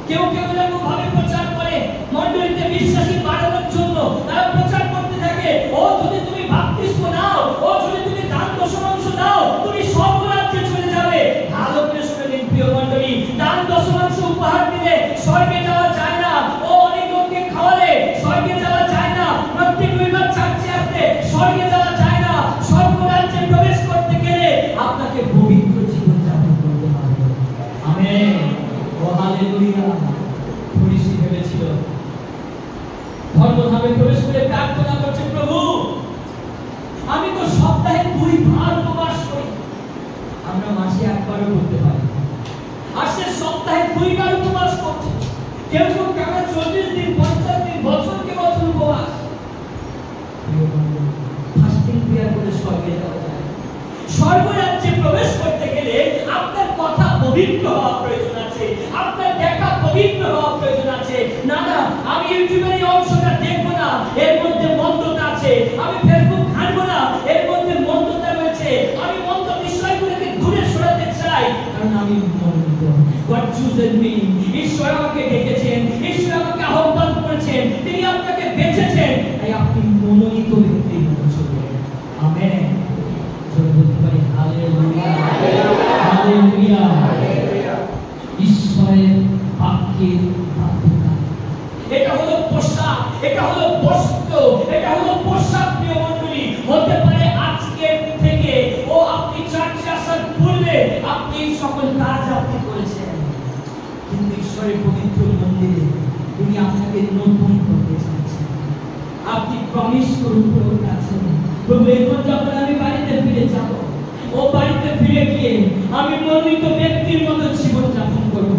কেউ কেউ এরকম ভাবে প্রচার করে মণ্ডলীতে বিশ্বাসী বাড়ানোর জন্য, তারা প্রচার করতে থাকে ও যদি তুমি বাপ্তিস্ম নাও, ও যদি তুমি দান দশমাংশ দাও, তুমি স্বর্গরাজ্যে চলে যাবে। ভালো করে শুনে নিন প্রিয় মণ্ডলী, দান দশমাংশ উপহার দিলে স্বর্গে যাওয়া যায় না। ও অনেক লোককে খাওয়ালে স্বর্গে যাওয়া যায় না। প্রত্যেক রবিবার চার্চে আসতে স্বর্গে যাওয়া যায় না। স্বর্গরাজ্যে প্রবেশ করতে গেলে আপনাকে পবিত্র জীবন যাপন করতে হবে। আমেন, ও হালেলুয়া। ফরিসি ভেবেছিল ধর্মধামে প্রবেশ করে প্রার্থনা করছে, প্রভু আমি তো সপ্তাহে 2 বার উপবাস করি। আমরা মাসে একবারও করতে পারি, আর সে সপ্তাহে 2 বার উপবাস করছে। কেউ কেউ টানা 40 দিন, 50 দিন, বছরকে বছর উপবাস। ফাস্টিং প্রেয়ার করে স্বর্গে যাওয়া যায়। স্বর্গরাজ্যে প্রবেশ করতে গেলে আপনার কথা পবিত্র হওয়া প্রয়োজন আছে, আপনার দেখা পবিত্র হওয়া প্রয়োজন আছে। না না, আমি ইউটিউবের এই অংশটা দেখবো না, এর মধ্যে মন্দতা আছে। আমি ফেসবুক ঘাঁটবো না, এর মধ্যে মন্দতা রয়েছে। আমি মন্দ বিষয়গুলোকে দূরে সরাতে চাই, কারণ আমি মনোনীত। God chosen me, ঈশ্বর আমাকে ডেকেছেন, ঈশ্বর আমাকে আহ্বান করেছেন, তিনি আপনাকে বেছেছেন, তাই আপনি মনোনীত ব্যক্তির মতো চলবেন। আমেন। ঈশ্বরের বাক্যের বাধ্যতা, এটা হলো পোশাক, এটা হলো বস্ত্র, এটা হলো পোশাক। প্রিয় মণ্ডলী, হতে পারে আজকে থেকে ও আপনি চার্চে আসার পূর্বে আপনি সকল কাজ আপনি করেছেন, কিন্তু ঈশ্বরের পবিত্র মন্দিরে তিনি আপনাকে নতুন করতে চাচ্ছেন। আপনি প্রমিস করুন প্রভুর কাছে, প্রভু এরপর যখন আমি বাড়িতে ফিরে যাব, ও বাড়িতে ফিরে গিয়ে আমি মনোনীত ব্যক্তির মতো জীবন যাপন করব।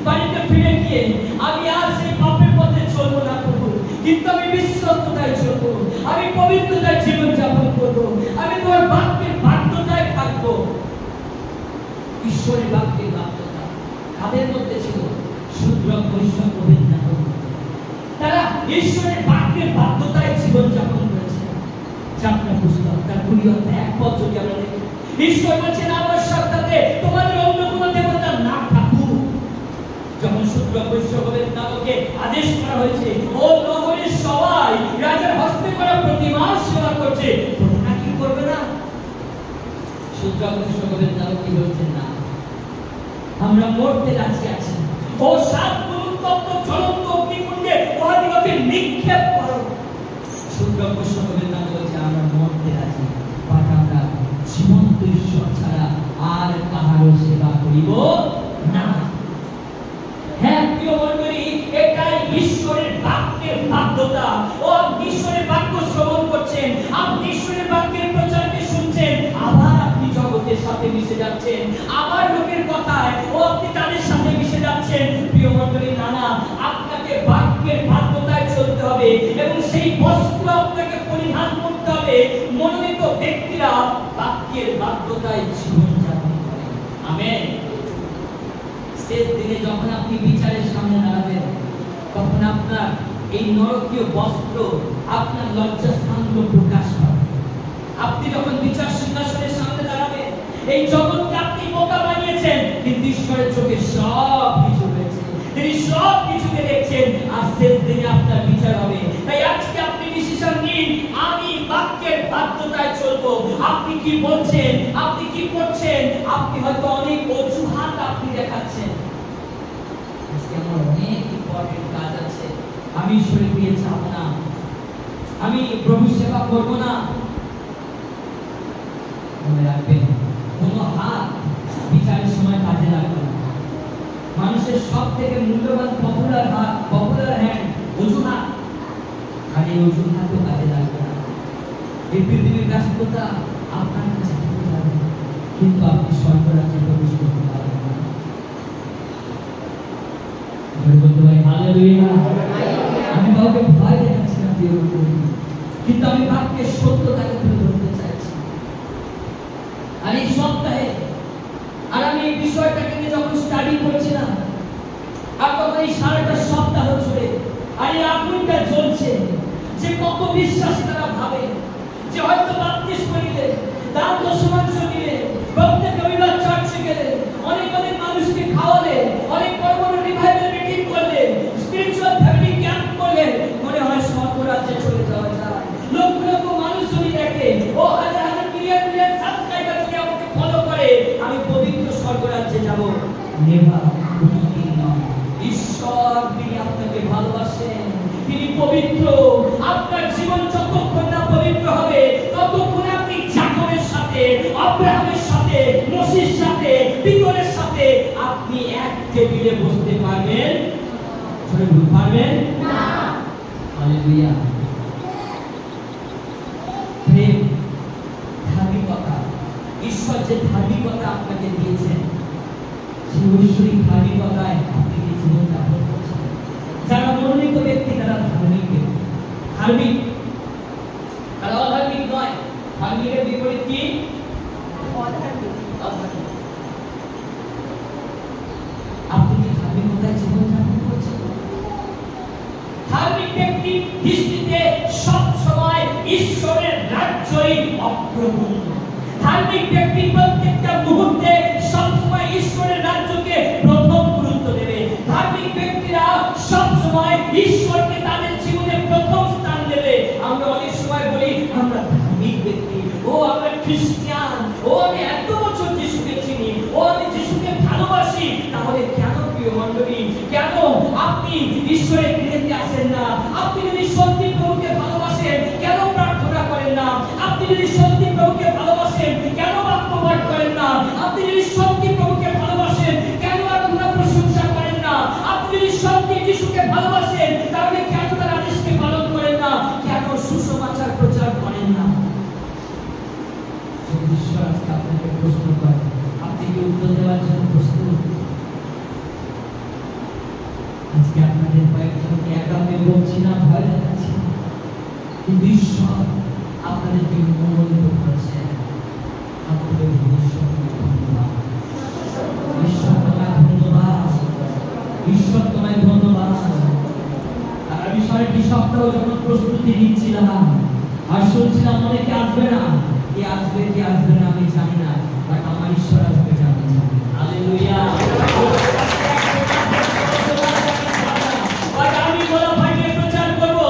বাড়িতে ফিরে গিয়ে আমি আর সেই পাপের পথে চলবো না প্রভু, কিন্তু আমি বিশ্বস্ততায় চলবো, আমি পবিত্রতায় জীবন যাপন করব, আমি তোমার বাক্যের বাধ্যতায় থাকবো। ঈশ্বরের বাক্যের বাধ্যতা তাদের মধ্যে ছিল, শূদ্রক, বৈশ্য, প্রভৃতি। তারা ঈশ্বরের বাক্যের বাধ্যতায় জীবন যাপন করেছে। যাত্রা পুস্তক তার 2 অধ্যায় 1 পদ যদি আমরা দেখি, ঈশ্বর বলছেন আমার সাথে তোমাদের অন্য কোনো দেবতা না থাকুক। যখন শূদ্র বৈশ্য নামকে আদেশ করা হয়েছে, ও নগরের সবাই রাজার হস্তে করা প্রতিমার সেবা করছে, তোমরা কি করবে না? শূদ্র বৈশ্য নামক কি বলছেন, না আমরা মরতে রাজি আছি। ও 7 গুরুত্বপ্ত জ্বলন্ত অগ্নিকুণ্ডে উহাদিগকে নিক্ষেপ করো। শূদ্র বৈশ্য নাম বলছে আমরা মরতে রাজি, বাট আমরা জীবন্ত ঈশ্বর ছাড়া আর কাহারও সেবা করিব না। হ্যাঁ প্রিয় মণ্ডলী, এটাই ঈশ্বরের বাক্যের বাধ্যতা। ও আপনি ঈশ্বরের বাক্য শ্রবণ করছেন, আপনি ঈশ্বরের বাক্যের প্রচারকে শুনছেন, আবার আপনি জগতের সাথে মিশে যাচ্ছেন। শেষ দিনে যখন আপনি বিচারের সামনে দাঁড়াবেন, তখন আপনার এই নরকীয় বস্ত্র আপনার লজ্জাস্থানগুলো প্রকাশ পাবে। আপনি যখন বিচার সিংহাসনের সামনে দাঁড়াবেন, এই জগৎকে আপনি বোকা বানিয়েছেন, কিন্তু ঈশ্বরের চোখে সব কিছু রয়েছে, তিনি সব কিছুকে দেখছেন, আর শেষ দিনে আপনার বিচার হবে। তাই আজকে আপনি ডিসিশন নিন, আমি বাক্যের বাধ্যতায় চলবো। আপনি কি বলছেন, আপনি কি করছেন, আপনি হয়তো অনেক অজুহাত আপনি দেখাচ্ছেন। আজকে আমার অনেক ইম্পর্টেন্ট কাজ আছে, আমি ঈশ্বরের প্রিয় যাব না, আমি প্রভু সেবা করব না। মনে রাখবেন, কোনো হাত বিচারের সময় কাজে লাগবে না। মানুষের সব থেকে মূল্যবান পপুলার হাত, পপুলার হ্যান্ড অজুহাত, আর এই অজুহাতও কাজে লাগবে না। এই পৃথিবীর ব্যস্ততা আপনার কাছে থাকতে পারে, কিন্তু আপনি স্বর্গরাজ্যে প্রবেশ করতে পারবেন না। বলতে ভাই হালেলুয়া। আমি কাউকে ভয় দেখাচ্ছি না, কিন্তু আমি বাক্যের সত্যতাকে তুলে ধরতে চাইছি। আর এই সপ্তাহে আর আমি এই বিষয়টাকে নিয়ে যখন স্টাডি করছিলাম, আর তখন এই সারাটা সপ্তাহ জুড়ে আর এই আগুনটা জ্বলছে যে কত বিশ্বাসী তারা ভাবে যে হয়তো বাপ্তিস্ম নিলে, দান দশমাংশ দিলে, প্রত্যেক রবিবার চার্চে গেলে, অনেক অনেক মানুষকে খাওয়ালে, অনেক বড় বড় রিভাইভাল মিটিং করলে, স্পিরিচুয়াল ফ্যামিলি ক্যাম্প করলে, মনে হয় স্বর্গরাজ্যে চলে যাওয়া যায়। লক্ষ লক্ষ মানুষ যদি দেখে, ও হাজার হাজার মিলিয়ন মিলিয়ন সাবস্ক্রাইবার যদি আমাকে ফলো করে, আমি পবিত্র স্বর্গরাজ্যে যাব। নেভার, কোনোদিন নয়। ঈশ্বর তিনি আপনাকে ভালোবাসেন, তিনি পবিত্র। আপনার জীবন যতক্ষণ না পবিত্র হবে, ততক্ষণ আপনি যাকবের সাথে, আব্রাহামের সাথে, মোসের সাথে, পিতরের সাথে আপনি এক টেবিলে বসতে পারবেন? পারবেন না। হালেলুয়া। প্রেম, ধার্মিকতা, ঈশ্বর যে ধার্মিকতা আপনাকে দিয়েছেন, সেই ঐশ্বরিক ধার্মিকতায় আপনি কি জীবন যাপন করছেন? যারা মনোনীত ব্যক্তি তারা ধার্মিক ব্যক্তি। ধার্মিক, তারা অধার্মিক নয়। ধার্মিকের বিপরীত কি? অধার্মিক। আপনি কি ধার্মিকতায় জীবন যাপন করছেন? ধার্মিক ব্যক্তি দৃষ্টিতে সব সময় ঈশ্বরের রাজ্যই অগ্রগণ্য। ধার্মিক ব্যক্তি প্রত্যেকটা মুহূর্তে সব সময় ঈশ্বরের রাজ্যকে প্রথম গুরুত্ব দেবে। ধার্মিক ব্যক্তিরা সব সময় ঈশ্বরকে তাদের জীবনে প্রথম স্থান দেবে। আমরা অনেক সময় বলি আমরা ধার্মিক ব্যক্তি, ও আমরা খ্রিস্টান, ও আমি এত বছর যিশুকে চিনি, ও আমি যিশুকে ভালোবাসি। তাহলে কেন প্রিয় মণ্ডলী, কেন আপনি ঈশ্বরের গৃহেতে আসেন না? আপনি যদি সত্যি প্রভুকে ভালোবাসেন, কেন প্রার্থনা করেন না? আপনি যদি সত্যি প্রভুকে ভালোবাসেন, কেন বাক্য পাঠ করেন না? আপনি যদি সত্যি প্রভুকে ভালোবাসেন, কেন আপনার প্রশংসা করেন না? আপনি যদি সত্যি যিশুকে ভালোবাসেন, তাহলে কেন তার আদেশকে পালন করেন না? কেন সুসমাচার প্রচার করেন না? ঈশ্বর আজকে আপনাকে প্রশ্ন করেন, আপনি কি উত্তর দেওয়ার জন্য প্রস্তুত? আজকে আপনাদের কয়েকজনকে একা আমি বলছি না, ভয় দেখাচ্ছি, কিন্তু ঈশ্বর আপনাদেরকে মনোনীত করেছেন। আপনাদের ঈশ্বরকে ধন্যবাদ। ঈশ্বর তোমায় ধন্যবাদ, ঈশ্বর তোমায় ধন্যবাদ। আর আমি সারাটি সপ্তাহ যখন প্রস্তুতি নিচ্ছিলাম আর শুনছিলাম অনেকে আসবে না, কে আসবে কে আসবে না আমি জানি না, বাট আমার ঈশ্বর আসবে আমি জানি। হালেলুয়া। আমি বলা ভাইকে প্রচার করব,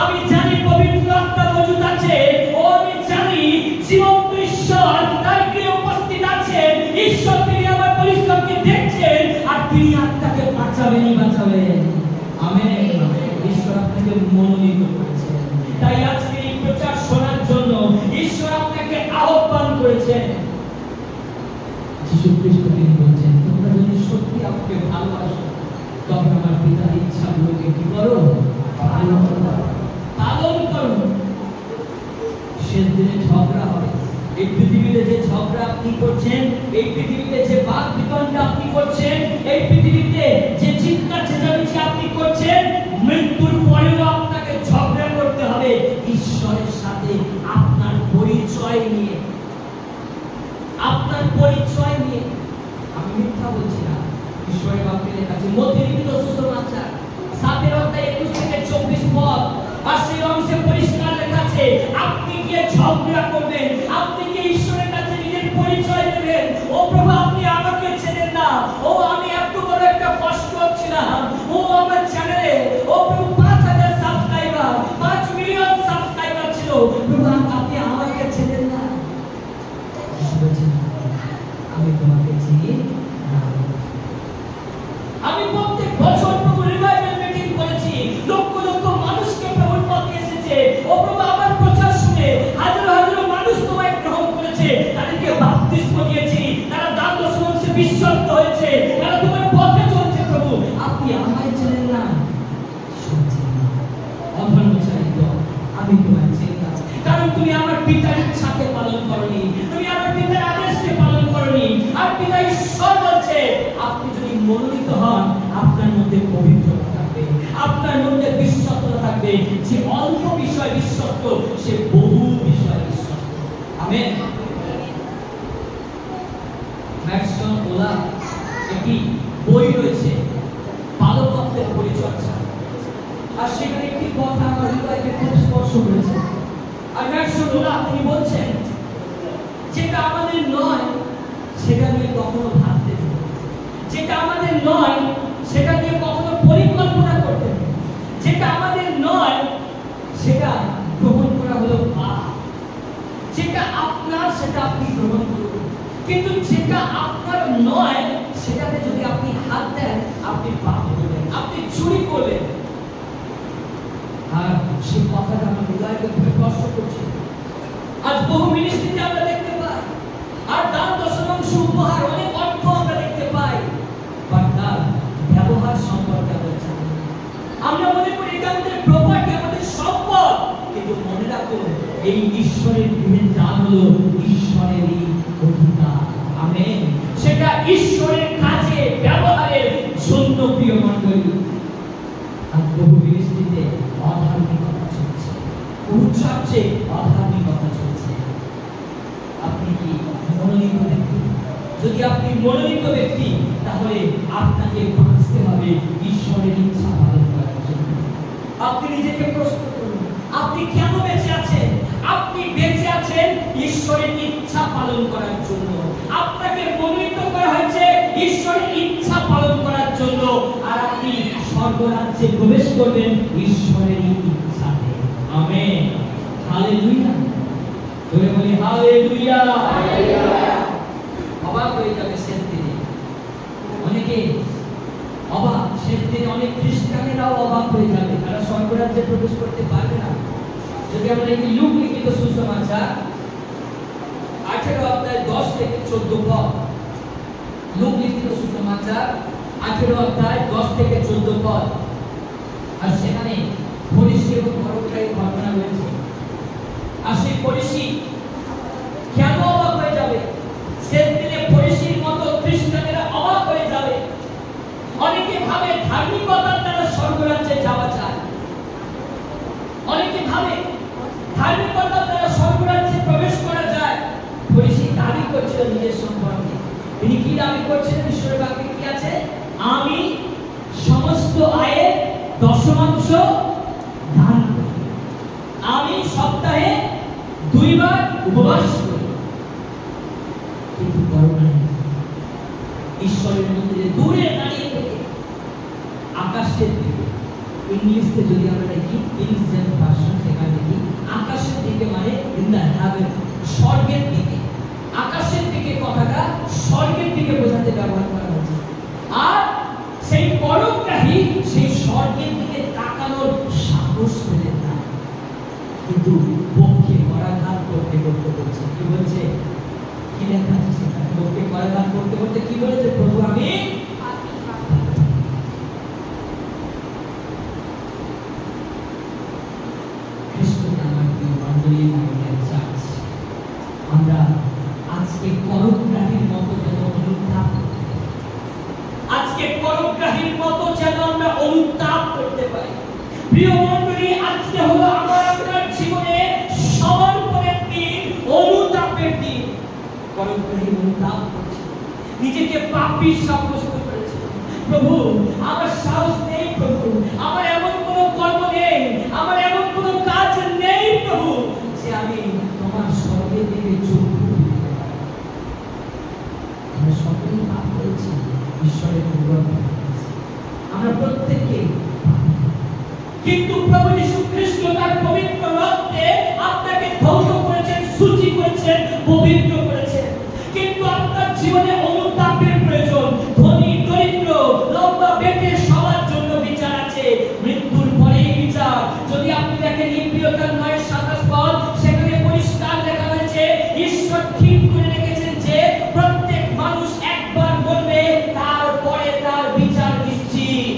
আমি জানি পবিত্র আত্মা মজুদ আছে, ও আমি জানি জীবন্ত ঈশ্বর তার গৃহে উপস্থিত আছেন। ঈশ্বর তিনি আমার পরিশ্রমকে দেখছেন, আর তিনি আত্মাকে বাঁচাবেনই বাঁচাবেন। আমেন। ঈশ্বর আপনাকে মনোনীত করেছেন, তাই আজকে এই প্রচার শোনার জন্য ঈশ্বর আপনাকে আহ্বান করেছেন। ঈশ্বরের বাক্যে লেখা আছে, মধ্যে লিখিত সুসমাচার 7 অধ্যায় 21 থেকে 24 পদ, আর সেই অংশে পরিষ্কার লেখা আছে, আপনি গিয়ে ঝগড়া করবেন, আপনি গিয়ে ঈশ্বরের কাছে নিজের পরিচয় দেবেন। ও প্রভু, আপনি আমাকে চেনেন না, ও আমি এত বড় একটা কষ্ট হচ্ছিলাম, ও আমার চ্যানেলে ও প্রভু 5,000 সাবস্ক্রাইবার, 5 মিলিয়ন সাবস্ক্রাইবার ছিল, প্রভু আপনি আমাকে চেনেন না। আমি তোমাকে চিনি না। আমি প্রত্যেক বছর প্রভু রিভাইভাল মিটিং করেছি, লক্ষ লক্ষ মানুষকে প্রভুর পথে এসেছে, ও প্রভু আমার প্রচার শুনে হাজার হাজার মানুষ তোমায় গ্রহণ করেছে, তাদেরকে বাপ্তিস্ম দিয়েছি, তারা দান দর্শনে বিশ্বস্ত হয়েছে, তারা তোমার পথে চলছে। প্রভু আপনি আমায় চেনেন না, অধর্মচারিত আমি তোমায় চিনি না, কারণ তুমি আমার পিতার ইচ্ছাকে পালন করনি, তুমি আমার পিতার আদেশকে পালন করনি। আর পিতা ঈশ্বর বলছে, আপনি যদি মনোনীত হন, আপনার মধ্যে পবিত্রতা থাকবে, আপনার মধ্যে বিশ্বস্ততা থাকবে। যে অল্প বিষয় বিশ্বস্ত, সে বহু বিষয় বিশ্বস্ত। আমেন। ম্যাক্সটন ওলা একটি বই রয়েছে, বালকত্বের পরিচর্যা, আর সেখানে একটি কথা আমার হৃদয়কে খুব স্পর্শ করেছে। আর ম্যাক্সটন ওলা তিনি বলছেন, যেটা আমাদের নয় সেটা নিয়ে কখনো ভাবতে নেই, যেটা আমাদের নয় সেটা নিয়ে কখনো পরিকল্পনা করতে নেই, যেটা আমাদের নয় সেটা গ্রহণ করা হলো পাপ। যেটা আপনার সেটা আপনি গ্রহণ করুন, কিন্তু যেটা আপনার নয় সেটাতে যদি আপনি হাত দেন, আপনি পাপ করবেন, আপনি চুরি করবেন। আর সেই কথাটা আমার হৃদয়কে খুব স্পর্শ করছে। আজ বহু মিনিস্ট্রিতে আমরা দেখতে পাই, আর দান দশমাংশ উপহার অনেক অর্থ আমরা দেখতে পাই, বাট তার ব্যবহার সম্পর্কে আমরা জানি না। আমরা মনে করি এটা আমাদের প্রপার্টি, আমাদের সম্পদ, কিন্তু মনে রাখুন এই ঈশ্বরের গৃহের দান হলো ঈশ্বরেরই অধিকার। আমেন। সেটা ঈশ্বরের কাজে ব্যবহারের জন্য। প্রিয় মণ্ডলী, আজ বহু মিনিস্ট্রিতে অধার্মিকতা চলছে, বহু চার্চে অধার্মিকতা চলছে। আপনি কি মনোনীত ব্যক্তি? যদি আপনি মনোনীত ব্যক্তি, তাহলে আপনাকে বাঁচতে হবে ঈশ্বরের ইচ্ছা পালন করার জন্য। আপনি নিজেকে প্রশ্ন করুন, আপনি কেন বেঁচে আছেন? আপনি বেঁচে আছেন ঈশ্বরের ইচ্ছা পালন করার জন্য। আপনাকে মনোনীত করা হয়েছে ঈশ্বরের ইচ্ছা পালন করার জন্য, আর আপনি স্বর্গরাজ্যে প্রবেশ করবেন ঈশ্বরের ইচ্ছাতে। আমেন। হালেলুয়া। ধরে বলি হালেলুয়া। অবাক হয়ে যাবে শেষ দিনে, অনেকে অবাক, শেষ দিনে অনেক খ্রিস্টানেরাও অবাক হয়ে যাবে, তারা স্বর্গরাজ্যে প্রবেশ করতে পারবে না। যদি আমরা এই লুক লিখিত সুসমাচার 18 অধ্যায় 10 থেকে 14 পদ, লুক লিখিত সুসমাচার 18 অধ্যায় 10 থেকে 14 পদ, আর সেখানে ফরিসি এবং পরোক্ষের ঘটনা রয়েছে। আর সেই ফরিসি কেন অবাক হয়ে যাবে? শেষ দিনে ফরিসির মতো খ্রিস্টানেরা অবাক হয়ে যাবে। অনেকে ভাবে ধার্মিকতার দ্বারা স্বর্গরাজ্যে যাওয়া যায়, অনেকে ভাবে ধার্মিকতার দ্বারা স্বর্গরাজ্যে প্রবেশ করা যায়। ফরিসি দাবি করছিল নিজের সম্পর্কে। তিনি কি দাবি করছিলেন? ঈশ্বরের বাক্যে কি আছে? আমি সমস্ত আয়ের দশমাংশ দান করি, আমি সপ্তাহে 2 বার উপবাস করি। কিন্তু করোনা ঈশ্বরের মন্দিরে দূরে দাঁড়িয়ে থেকে আকাশের দিকে, ইংলিশে যদি আমরা দেখি কিংস জেমস ভার্সন, সেখানে দেখি আকাশের দিকে মানে ইন দ্য হেভেন, স্বর্গের দিকে। আকাশের দিকে কথাটা স্বর্গের দিকে বোঝাতে ব্যবহার করা হয়েছে। আর সেই পরগ্রাহী সেই স্বর্গের দিকে তাকানোর সাহস পেলেন না, কিন্তু বক্ষে করাঘাত করতে করতে বলছে, কি বলছে? কি লেখা আছে সেখানে? বক্ষে করাঘাত করতে করতে কি বলেছে? প্রভু আমি আমরা আজকে পরগ্রাহীর মতো যেন অনুতাপ, আজকে পরগ্রাহীর মতো যেন আমরা অনুতাপ করতে পারি। প্রিয় মণ্ডলী, আজকে হলো আমার আপনার জীবনে সমর্পণের দিন, অনুতাপের দিন। পরগ্রাহী অনুতাপ করছে, নিজেকে পাপী সাব্যস্ত করেছে, প্রভু আমার সাহস নেই, প্রভু আমার এমন কোনো কর্ম নেই, আমার এমন কোনো কাজ নেই প্রভু যে আমি তোমার স্বর্গের দিকে চোখ তুলতে পারি। আমরা সকলেই পাপ করেছি, ঈশ্বরের অনুগ্রহ আমরা প্রত্যেকে, কিন্তু প্রভু যীশু খ্রিস্ট তার পবিত্র রক্তে আপনাকে ধৌত করেছেন, সূচি করেছেন, পবিত্র করেছেন। কিন্তু আপনার জীবনে অনুতাপের প্রয়োজন। ধনী দরিদ্র লম্বা বেটে সবার জন্য বিচার আছে, মৃত্যুর পরেই বিচার। যদি আপনি দেখেন ইব্রিয়কার 9:27 পদ, সেখানে পরিষ্কার লেখা হয়েছে ঈশ্বর ঠিক করে রেখেছেন যে প্রত্যেক মানুষ একবার মরবে, তারপরে তার বিচার নিশ্চিত।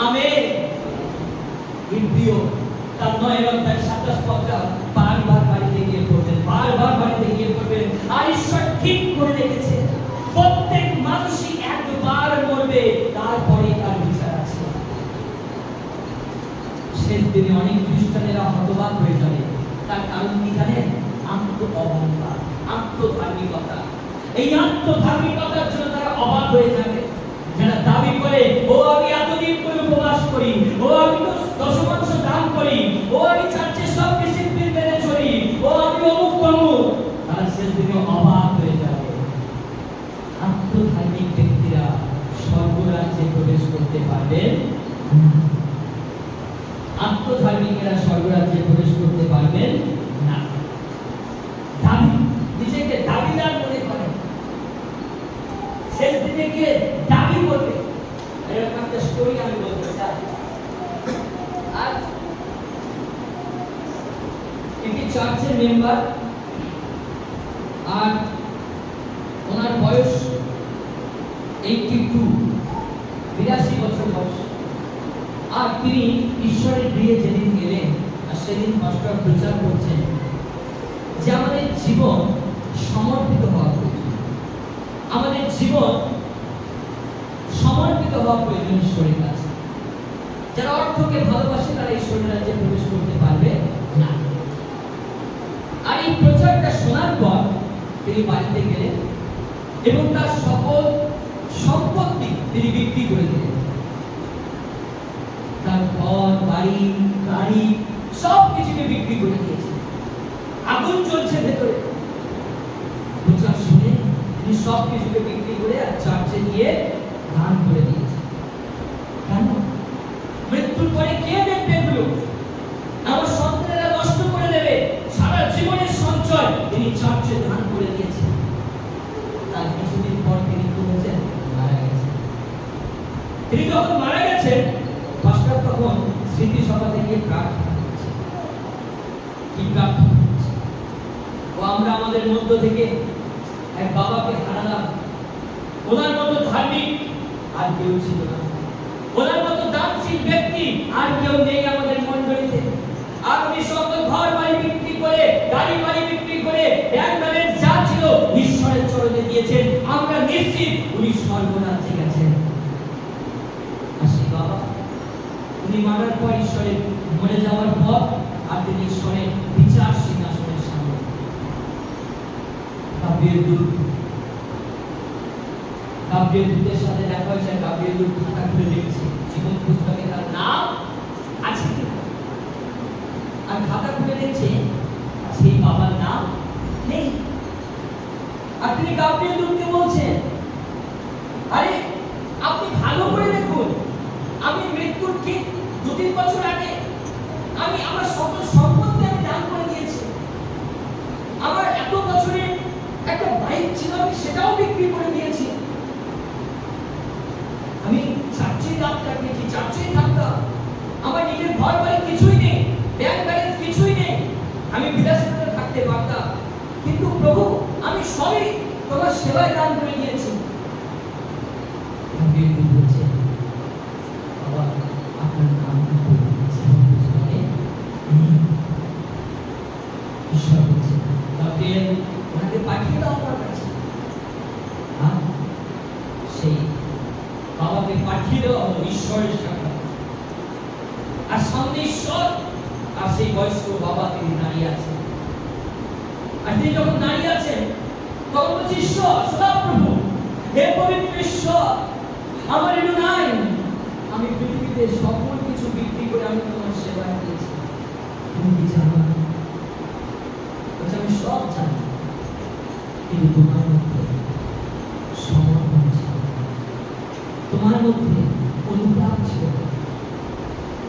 আমেন। ইব্রিয় তার 9:27 পদটা বারবার বাড়িতে গিয়ে পড়বেন, বারবার বাড়িতে গিয়ে পড়বেন। আর ঈশ্বর ঠিক করে রেখেছে প্রত্যেক মানুষই একবার মরবে, তারপরে তার বিচার আছে। শেষ দিনে অনেক খ্রিস্টানেরা হতবাক হয়ে যাবে। তার কারণ কি জানেন? আত্ম অহংকার, আত্মধার্মিকতা। এই আত্মধার্মিকতার জন্য তারা অবাক হয়ে যাবে। যারা দাবি করে ও আমি এতদিন করে উপবাস করি, ও আমি দশমাংশ দান করি, ও আমি চার্চে সব ডিসিপ্লিন মেনে চলি, ও আমি অমুক তমুক, তারা শেষ দিনে অবাক হয়ে যাবে। আত্মধার্মিক ব্যক্তিরা স্বর্গরাজ্যে প্রবেশ করতে পারবেন না। আত্মধার্মিকেরা স্বর্গরাজ্যে প্রবেশ করতে পারবেন না। দাবি, নিজেকে দাবিদার মনে করেন, শেষ দিনে গিয়ে দাবি করবে। এরকম একটা স্টোরি আমি বলতে চাই। আর একটি চার্চের মেম্বার, আর ওনার বয়স 82 বছর বয়স। আর তিনি ঈশ্বরের গৃহে যেদিন গেলেন, আর সেদিন পাস্টর প্রচার করছেন যে আমাদের জীবন সমর্পিত হওয়া প্রয়োজন, আমাদের জীবন সমর্পিত হওয়া প্রয়োজন ঈশ্বরের কাছে। যারা অর্থকে ভালোবাসে তারা ঈশ্বরের রাজ্যে প্রবেশ করতে পারবে না। আর এই প্রচারটা শোনার পর তিনি বাড়িতে গেলেন এবং তার সকল সম্পত্তি তিনি বিক্রি করে দিলেন। তার ঘর, বাড়ি, গাড়ি সব কিছুকে বিক্রি করে দিয়েছে। আগুন চলছে ভেতরে। প্রচার শুনে তিনি সব কিছুকে বিক্রি করে আর চার্চে গিয়ে দান করে দিয়েছে। কেন? মৃত্যুর পরে কে দেখবে এগুলো? আমার সন্তানেরা নষ্ট করে দেবে সারা জীবনের সঞ্চয়। তিনি চার্চে দান করে দিয়েছেন। তার কিছুদিন পর তিনি কি হয়েছেন? মারা গেছেন। তিনি যখন মারা গেছেন, পাস্টর তখন স্মৃতি সভা থেকে প্রার্থনা করছে। কি প্রার্থনা করছে? ও আমরা আমাদের মধ্য থেকে এক বাবাকে হারালাম। ওনার মতো ধার্মিক আর কেউ ছিল না, ওনার মতো দানশীল ব্যক্তি আর কেউ নেই আমাদের মণ্ডলীতে। আর উনি সকল ঘর বাড়ি বিক্রি করে, গাড়ি বাড়ি বিক্রি করে, ব্যাংক ব্যালেন্স যা ছিল ঈশ্বরের চরণে দিয়েছেন। আমরা নিশ্চিত উনি স্বর্গরাজ্যে গেছেন। আর সেই বাবা, উনি মারার পর ঈশ্বরের মরে যাওয়ার পর আর তিনি ঈশ্বরের বিচার সিংহাসনের সামনে গাব্রিয়েল দূতের সাথে দেখা হয়েছে। গাব্রিয়েল দূত খাতা খুলে দেখছে জীবন পুস্তকে তার নাম আছে কিনা। আর খাতা খুলে দেখছে সেই বাবার নাম নেই। আর তিনি গাব্রিয়েল দূতকে বলছেন, আরে আপনি ভালো করে দেখুন, আমি মৃত্যুর ঠিক 2-3 বছর আগে আমি আমার সকল সম্পত্তি আমি দান করে দিয়েছি। আমার এত বছরের একটা বাইক ছিল, আমি সেটাও বিক্রি করে দিয়েছি। আমি চার্চেই দাম কাটিয়েছি, চার্চেই থাকতাম। আমার নিজের ঘর বাড়ি কিছুই নেই, ব্যাংক ব্যালেন্স কিছুই নেই। আমি বিদেশে থাকতে পারতাম, কিন্তু প্রভু আমি সবই তোমার সেবায় দান করে দিয়েছি। বাবা আপনার নাম ঈশ্বর বলছে ওনাকে পাঠিয়ে দাও আমার কাছে। সেই বাবাকে পাঠিয়ে দেওয়া হলো ঈশ্বরের সাথে। আর সামনে ঈশ্বর আর সেই বয়স্ক বাবা তিনি দাঁড়িয়ে আছেন। আর তিনি যখন দাঁড়িয়ে আছেন তখন বলছে, ঈশ্বর সদাপ্রভু, হে পবিত্র ঈশ্বর, আমার এলো নাই পৃথিবীতে সকল কিছু বিক্রি করে আমি তোমার সেবায় দিয়েছি। তুমি কি জানো? আমি সব জানি, কিন্তু তোমার মধ্যে সমর্পণ ছিল, তোমার মধ্যে অনুতাপ ছিল।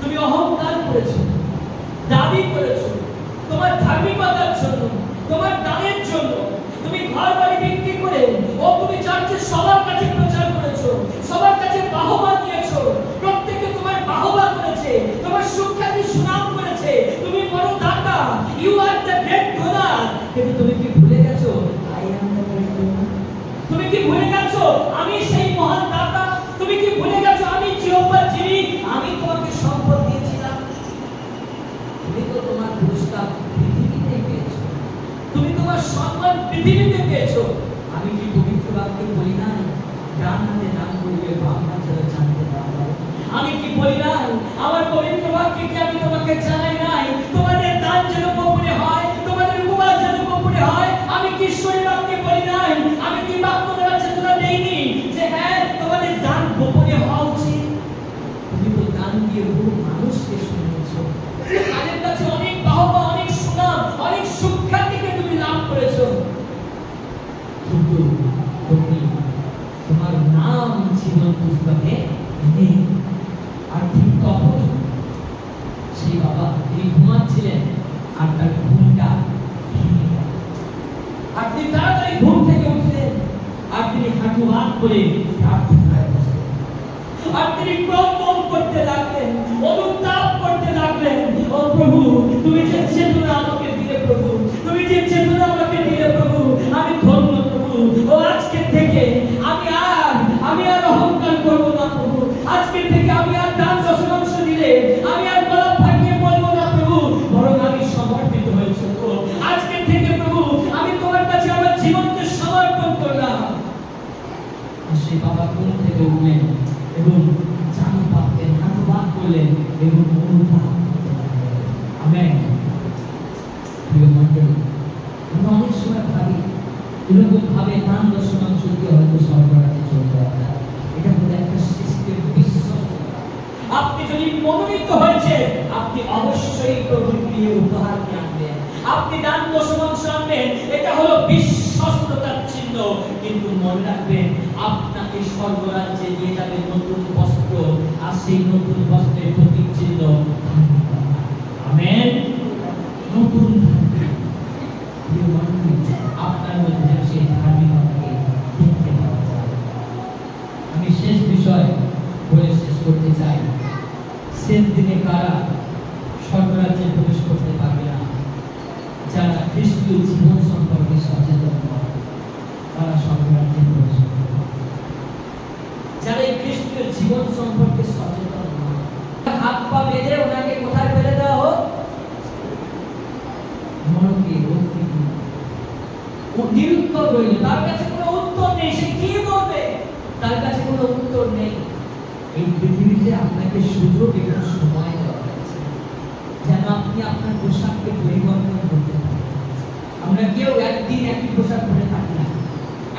তুমি অহংকার করেছো, দাবি করেছো, তোমার ধার্মিকতার জন্য, তোমার দানের জন্য তুমি ঘর বাড়ি বিক্রি করে তুমি চার্চের সবার কাছে প্রচার করেছো, সবার কাছে বাহবা দিয়েছো, প্রত্যেকে তোমার বাহবা করেছে, তোমার সুখ্যাতি সুনাম করেছে, তুমি বড় দাতা, you are the great donor. কিন্তু তুমি কি ভুলে গেছো I am the great donor? তুমি কি ভুলে গেছো আমি সেই মহান দাতা? তুমি কি ভুলে গেছো আমি জিহ্বা যিনি আমি তোমাকে সম্পদ দিয়েছিলাম? তুমি তো তোমার পুরস্কার পৃথিবীতে পেয়েছো, তুমি তোমার সম্মান পৃথিবীতে পেয়েছো। আমি কি পবিত্র বাক্যে বলি না ডান হাতে দান করিবে বাম হাতে জানতে পারবে? আমি কি বলি না আমার পবিত্র বাক্যে কি আমি তোমাকে জানাই নাই তোমাদের দান যেন গোপনে হয়, তোমাদের উপবাস যেন গোপনে হয়? আমি কি ঈশ্বরের বাক্যে বলি নাই, আমি কি বাক্য দেওয়ার চেতনা দেইনি যে হ্যাঁ তোমাদের দান গোপনে হওয়া উচিত? তুমি তো দান দিয়ে বহু মানুষকে শুনিয়েছো, তাদের কাছে অনেক বাহবা, অনেক সুনাম, অনেক সুখ্যাতিকে তুমি লাভ করেছো, কিন্তু তুমি তোমার নাম জীবন পুস্তকে নেই। আর ঠিক তখন সেই বাবা তিনি ঘুমাচ্ছিলেন আর তার ঘুমটা ভেঙে গেল। আর তিনি তাড়াতাড়ি ঘুম থেকে উঠলেন আর তিনি হাঁটু হাত করে প্রার্থনায় বসলেন। আর তিনি ক্রন্দন করতে লাগলেন, অনুতাপ করতে লাগলেন, ও প্রভু তুমি যে চেতনা আমাকে দিলে, প্রভু তুমি যে চেতনা আমাকে দিলে, প্রভু আমি ধন্য প্রভু। ও আজকে থেকে আমি আর অহংকার করব না প্রভু। আজকে থেকে আমি আর দান দশমাংশ দিলে আমি আর গলা ফাটিয়ে বলবো না প্রভু, বরং আমি সমর্পিত হয়েছি প্রভু। আজকে থেকে প্রভু আমি তোমার কাছে আমার জীবনকে সমর্পণ করলাম। সেই বাবা ঘুম থেকে উঠলেন এবং জামা পাতলেন, হাঁটু বাঁধ করলেন এবং অনুতাপ করতে লাগলেন। আমেন। প্রিয় মণ্ডলী, আমরা অনেক সময় ভাবি এরকম ভাবে দান দশমাংশ দিয়ে হয়তো স্বর্গরাজ্যে চলতে হবে। এটা হলো একটা সিস্টেম, বিশ্বাস। আপনি যদি মনোনীত হয়েছে আপনি অবশ্যই প্রভুর প্রিয় উপহার নিয়ে আনবেন, আপনি দান দশমাংশ আনবেন, এটা হলো বিশ্বস্ততার চিহ্ন। কিন্তু মনে রাখবেন আপনাকে স্বর্গরাজ্যে নিয়ে যাবে নতুন বস্ত্র, আর সেই নতুন বস্ত্রের প্রতীক চিহ্ন আমেন। নতুন আপনার মধ্যে সেই ধার্মিকতাকে দেখতে পাওয়া যায়। আমি শেষ বিষয় বলে শেষ করতে চাই, শেষ দিনে কারা স্বর্গরাজ্যে প্রবেশ করতে পারবে না? যারা খ্রিস্টীয় জীবন সম্পর্কে সচেতন নয় তারা স্বর্গরাজ্যে প্রবেশ করতে পারবে। যারা এই খ্রিস্টীয় জীবন সম্পর্কে সচেতন নয়, হাত পা বেঁধে ওনাকে কোথায় ফেলে দেওয়া হোক? নরকে। নিরুত্তর রইল, তার কাছে কোনো উত্তর নেই। সে কি বলবে? তার কাছে কোনো উত্তর নেই। এই পৃথিবীতে আপনাকে সুযোগ এবং সময় দেওয়া হয়েছে যেন আপনি আপনার পোশাককে পরিবর্তন করতে পারেন। আমরা কেউ একদিন একই পোশাক পরে থাকি না।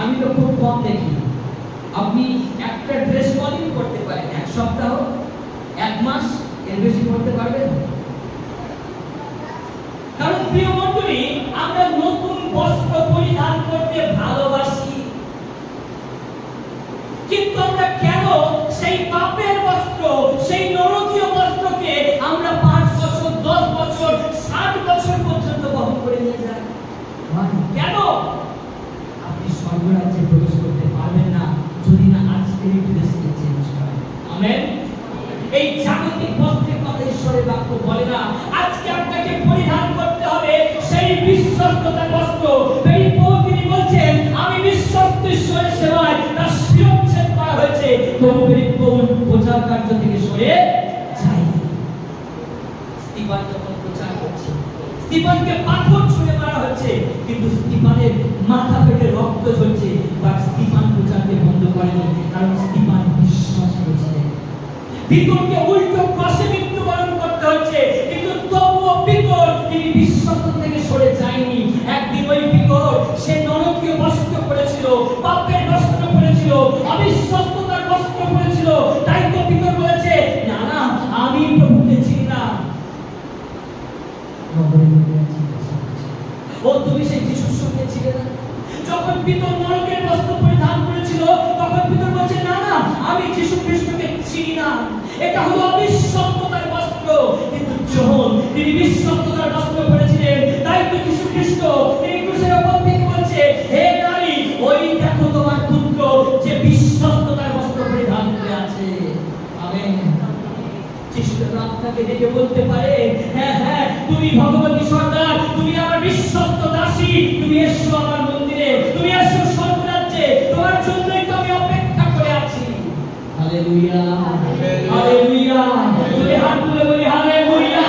আমি তো খুব কম দেখি। আপনি একটা ড্রেস কদিন করতে পারেন? এক সপ্তাহ, এক মাস, এর বেশি করতে পারবেন? কারণ প্রিয় মণ্ডলী, আমরা নতুন বস্ত্র পরিধান করতে ভালোবাসি, কিন্তু আমরা কেন সেই পাপের বস্ত্র, সেই নরকীয় বস্ত্রকে আমরা 5 বছর, 10 বছর, 60 বছর পর্যন্ত বহন করে নিয়ে যাই? কেন? আপনি স্বর্গরাজ্যে প্রবেশ করতে পারবেন না যদি না আজকের ড্রেসকে চেঞ্জ করেন। আমেন। এই জাগতিক বস্ত্রের কথা ঈশ্বরের বাক্য বলে না। আজকে আপনাকে পরিধান করতে হবে সেই বিশ্বস্ততার বস্ত্র। এই পৌত্রী বলছেন আমি বিশ্বস্ত ঈশ্বরের সেবায় তার শিরচ্ছেদ করা হয়েছে, তবু পৌল প্রচার কার্য থেকে সরে যায়। স্তিফান যখন প্রচার করছে, স্তিফানকে পাথর ছুঁড়ে মারা হচ্ছে, কিন্তু স্তিফানের মাথা ফেটে রক্ত ঝরছে, বাট স্তিফান প্রচারকে বন্ধ করেনি, কারণ স্তিফান বিশ্বাস করেছিলেন। পিতরকে উল্টো ক্রসে মৃত্যুবরণ করতে হচ্ছে, কিন্তু তবুও পিতর তিনি বিশ্বস্ত থেকে সরে যায়নি। একদিন ওই পিতর সে নরকীয় বস্ত্র পরেছিল, পাপের বস্ত্র পরেছিল, অবিশ্বস্ততার বস্ত্র পরেছিল। তাই তো পিতর বলেছে না না এটা হলো অবিশ্বস্ততার বস্ত্র। কিন্তু যখন তিনি বিশ্বস্ততার বস্ত্র পরেছিলেন, তাই তো যীশু খ্রিস্ট তিনি ক্রুশের উপর থেকে বলছে, হে নারী, ওই দেখো তোমার পুত্র যে বিশ্বস্ততার বস্ত্র পরিধান করে আছে। আমেন। যীশু আপনাকে দেখে বলতে পারে, হ্যাঁ হ্যাঁ, তুমি ভগবতী সর্দার, তুমি আমার বিশ্বস্ত দাসী, তুমি এসো আমার মন্দিরে, তুমি এসো স্বর্গরাজ্যে, তোমার জন্যই তো আমি অপেক্ষা করে আছি। Hallelujah, hallelujah. যদি হাত তুলে বলি হালেলুয়া।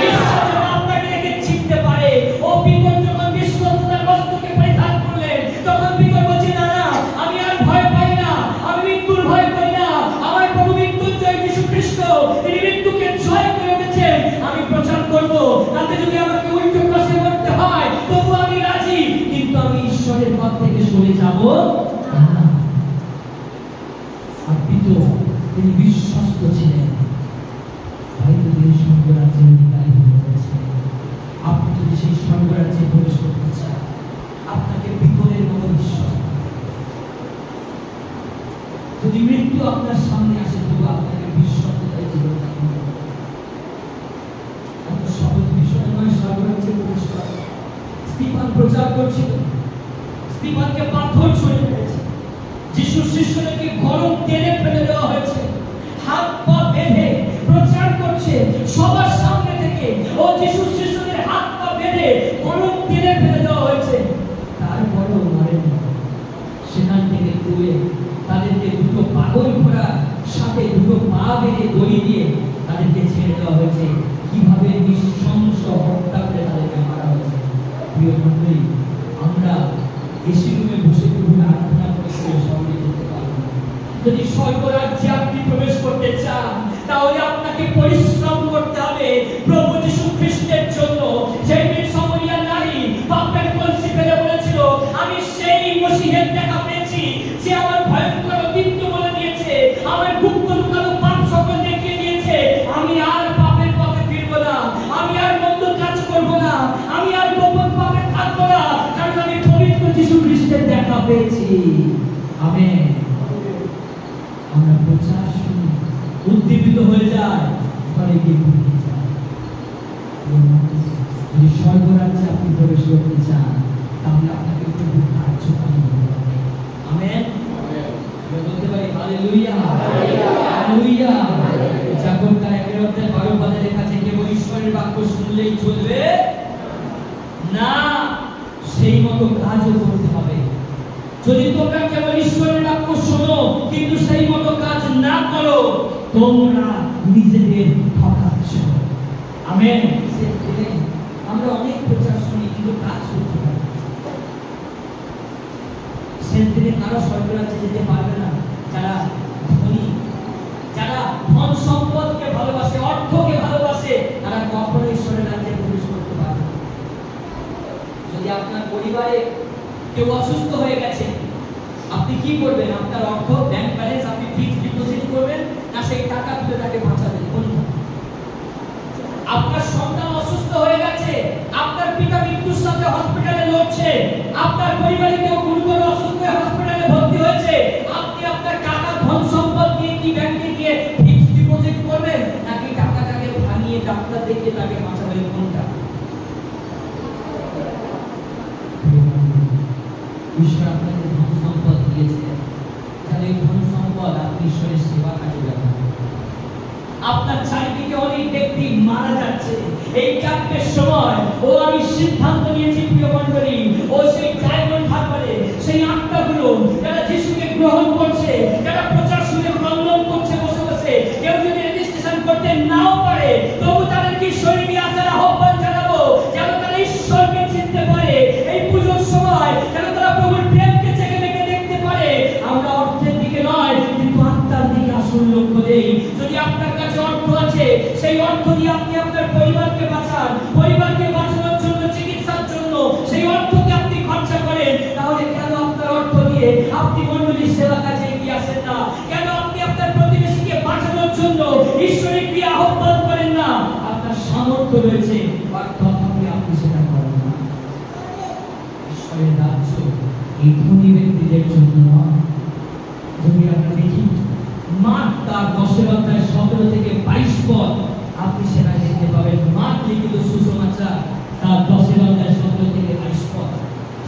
ঈশ্বর যখন আপনাকে দেখে চিনতে পারে, ও পিতর যখন বিশ্বস্ততার বস্ত্রকে পরিধান করলেন, তখন পিতর বলছে, না না, আমি আর ভয় পাই না, আমি মৃত্যুর ভয় করি না। আমার প্রভু মৃত্যুঞ্জয় যীশু খ্রিস্ট, তিনি মৃত্যুকে জয় করে উঠেছেন। আমি প্রচার করব, তাতে যদি আমাকে উল্টো ক্রসে মরতে হয় তবু আমি রাজি, কিন্তু আমি ঈশ্বরের পথ থেকে সরে যাব না। আর পিতর তিনি বিশ্বস্ত ছিলেন, হয়তো তিনি স্বর্গরাজ্যের অধিকারী হয়ে গেছেন। আপনি যদি সেই স্বর্গরাজ্যে প্রবেশ করতে চান, আপনাকে পিতরের মতো বিশ্বাস, যদি মৃত্যু আপনার সামনে আসে তবু আপনাকে বিশ্বস্ততায় জীবন যাপন করতে হবে। এত সহজ বিষয় নয় স্বর্গরাজ্যে প্রবেশ করা। স্তিফান প্রচার করছিল, স্তিফানকে পাথর ছুঁড়ে ফেলেছে, যীশু শিষ্যদেরকে গরম তেলে ফেলে দেওয়া হয়েছে, হাত পা বেঁধে প্রচার করছে সবার সামনে থেকে। ও যীশু শিষ্যদের হাত পা বেঁধে গরম তেলে ফেলে দেওয়া হয়েছে, তারপরেও মারেনি। সেখান থেকে তুলে তাদেরকে দুটো পাগল ঘোড়া সাথে দুটো পা বেঁধে দড়ি দিয়ে তাদেরকে ছেড়ে দেওয়া হয়েছে। কিভাবে নৃশংস হত্যা করে তাদেরকে মারা হয়েছে। প্রিয় মণ্ডলী, আমরা এসি রুমে বসে প্রভুর আরাধনা করে স্বর্গে যেতে পারবো না। যদি স্বর্গরাজ্যে আপনি প্রবেশ করতে চান, তাহলে আপনাকে পরিশ্রম করতে হবে প্রভু যীশু খ্রিস্টের জন্য। সেই সামরিয়া নারী পাপের কলসি ফেলে বলেছিল, আমি সেই মসিহের দেখা পেয়েছি যে আমার ভয়ঙ্কর অতীত বলে দিয়েছে, আমার গুপ্ত লুকানো পাপ সকল দেখিয়ে দিয়েছে। আমি আর পাপের পথে ফিরবো না, আমি আর মন্দ কাজ করব না, আমি আর গোপন পাপে থাকবো না, কারণ আমি পবিত্র যীশু খ্রিস্টের দেখা পেয়েছি। আমেন। আমরা প্রচার শুনি, উদ্দীপিত হয়ে যায়, ঘরে গিয়ে ঘুমিয়ে যায়। যদি স্বর্গরাজ্যে আপনি প্রবেশ করতে চান, তাহলে আপনাকে প্রভু কার্য পালন করতে হবে। আমেন। বলতে পারি হালেলুয়া, হালেলুয়া। জাকবতার 1:12 লেখা আছে, কেবল ঈশ্বরের বাক্য শুনলেই চলবে না, সেই মতো কাজও করতে হবে। যদি তোমরা কেবল ঈশ্বরের বাক্য শোনো কিন্তু সেই মতো কাজ না করো, তোমরা নিজেদের ঠকাচ্ছ। আমেন। আমরা অনেক প্রচার শুনি কিন্তু কাজ করতে পারি। শেষ দিনে কারো স্বর্গরাজ্যে যেতে পারবে না যারা ধনী, যারা ধন সম্পদকে ভালোবাসে, অর্থকে ভালোবাসে, তারা কখনো ঈশ্বরের রাজ্যে প্রবেশ করতে পারবে না। যদি আপনার পরিবারে কেউ অসুস্থ হয়ে গেছে, আপনি কি করবেন? আপনার অর্থ, ব্যাংক ব্যালেন্স আপনি ফিক্সড ডিপোজিট করবেন, না সেই টাকা তুলে তাকে বাঁচাবেন? কোনটা? আপনার সন্তান অসুস্থ হয়ে গেছে, আপনার পিতা মৃত্যুর সাথে হসপিটালে লড়ছে, আপনার পরিবারে কেউ গুরুতর অসুস্থ হয়ে হসপিটালে ভর্তি হয়েছে, আপনি আপনার টাকা ধন সম্পদ দিয়ে কি ব্যাংকে গিয়ে ফিক্সড ডিপোজিট করবেন, নাকি টাকাটাকে ভাঙিয়ে ডাক্তার দেখিয়ে তাকে বাঁচাবেন? কোনটা? ঈশ্বর আপনাকে ধন সম্পদ দিয়েছে, তাহলে ধন সম্পদ আপনি ঈশ্বরের সেবা কাজে লাগান। আপনার চারিদিকে অনেক ব্যক্তি মারা যাচ্ছে, এই ক্যাম্পের সময় ও আমি সিদ্ধান্ত নিয়েছি প্রিয় মণ্ডলী, ও সেই ডায়মন্ড হারবারে সেই আত্মাগুলো যারা যিশুকে গ্রহণ করছে, যারা প্রচার শুনে ক্রন্দন করছে বসে বসে, কেউ যদি রেজিস্ট্রেশন করতে নাও পারে তবু তাদেরকে শরীরে আসার আহ্বান জানাবো, যেন তারা ঈশ্বরকে চিনতে পারে। এই পুজোর সময় যেন তারা প্রভুর প্রেমকে চেখে দেখে দেখতে পারে। আমরা অর্থের দিকে নয় কিন্তু আত্মার দিকে আসল লক্ষ্য দেই। যদি আপনার কাছে অর্থ আছে, সেই অর্থ দিয়ে আপনি আপনার পরিবারকে বাঁচান, পরিবারকে বাঁচানোর জন্য, চিকিৎসার জন্য সেই অর্থকে আপনি খরচা করেন, তাহলে কেন আপনার অর্থ দিয়ে আপনি মণ্ডলীর সেবা কাজে এগিয়ে আসেন না? কেন আপনি আপনার প্রতিবেশীকে বাঁচানোর জন্য ঈশ্বরের ক্রিয়া আহ্বান করেন না? আপনার সামর্থ্য রয়েছে, তথাপি আপনি সেটা করেন না। ঈশ্বরের রাজ্য এই ধনী ব্যক্তিদের জন্য নয়। যদি আমরা দেখি মার্ক তার 10 অধ্যায় 17 থেকে 22 পদ আপনি সেখানে দেখতে পাবেন। মার্ক লিখিত সুসমাচার তার 10 অধ্যায় 17 থেকে 22 পদ।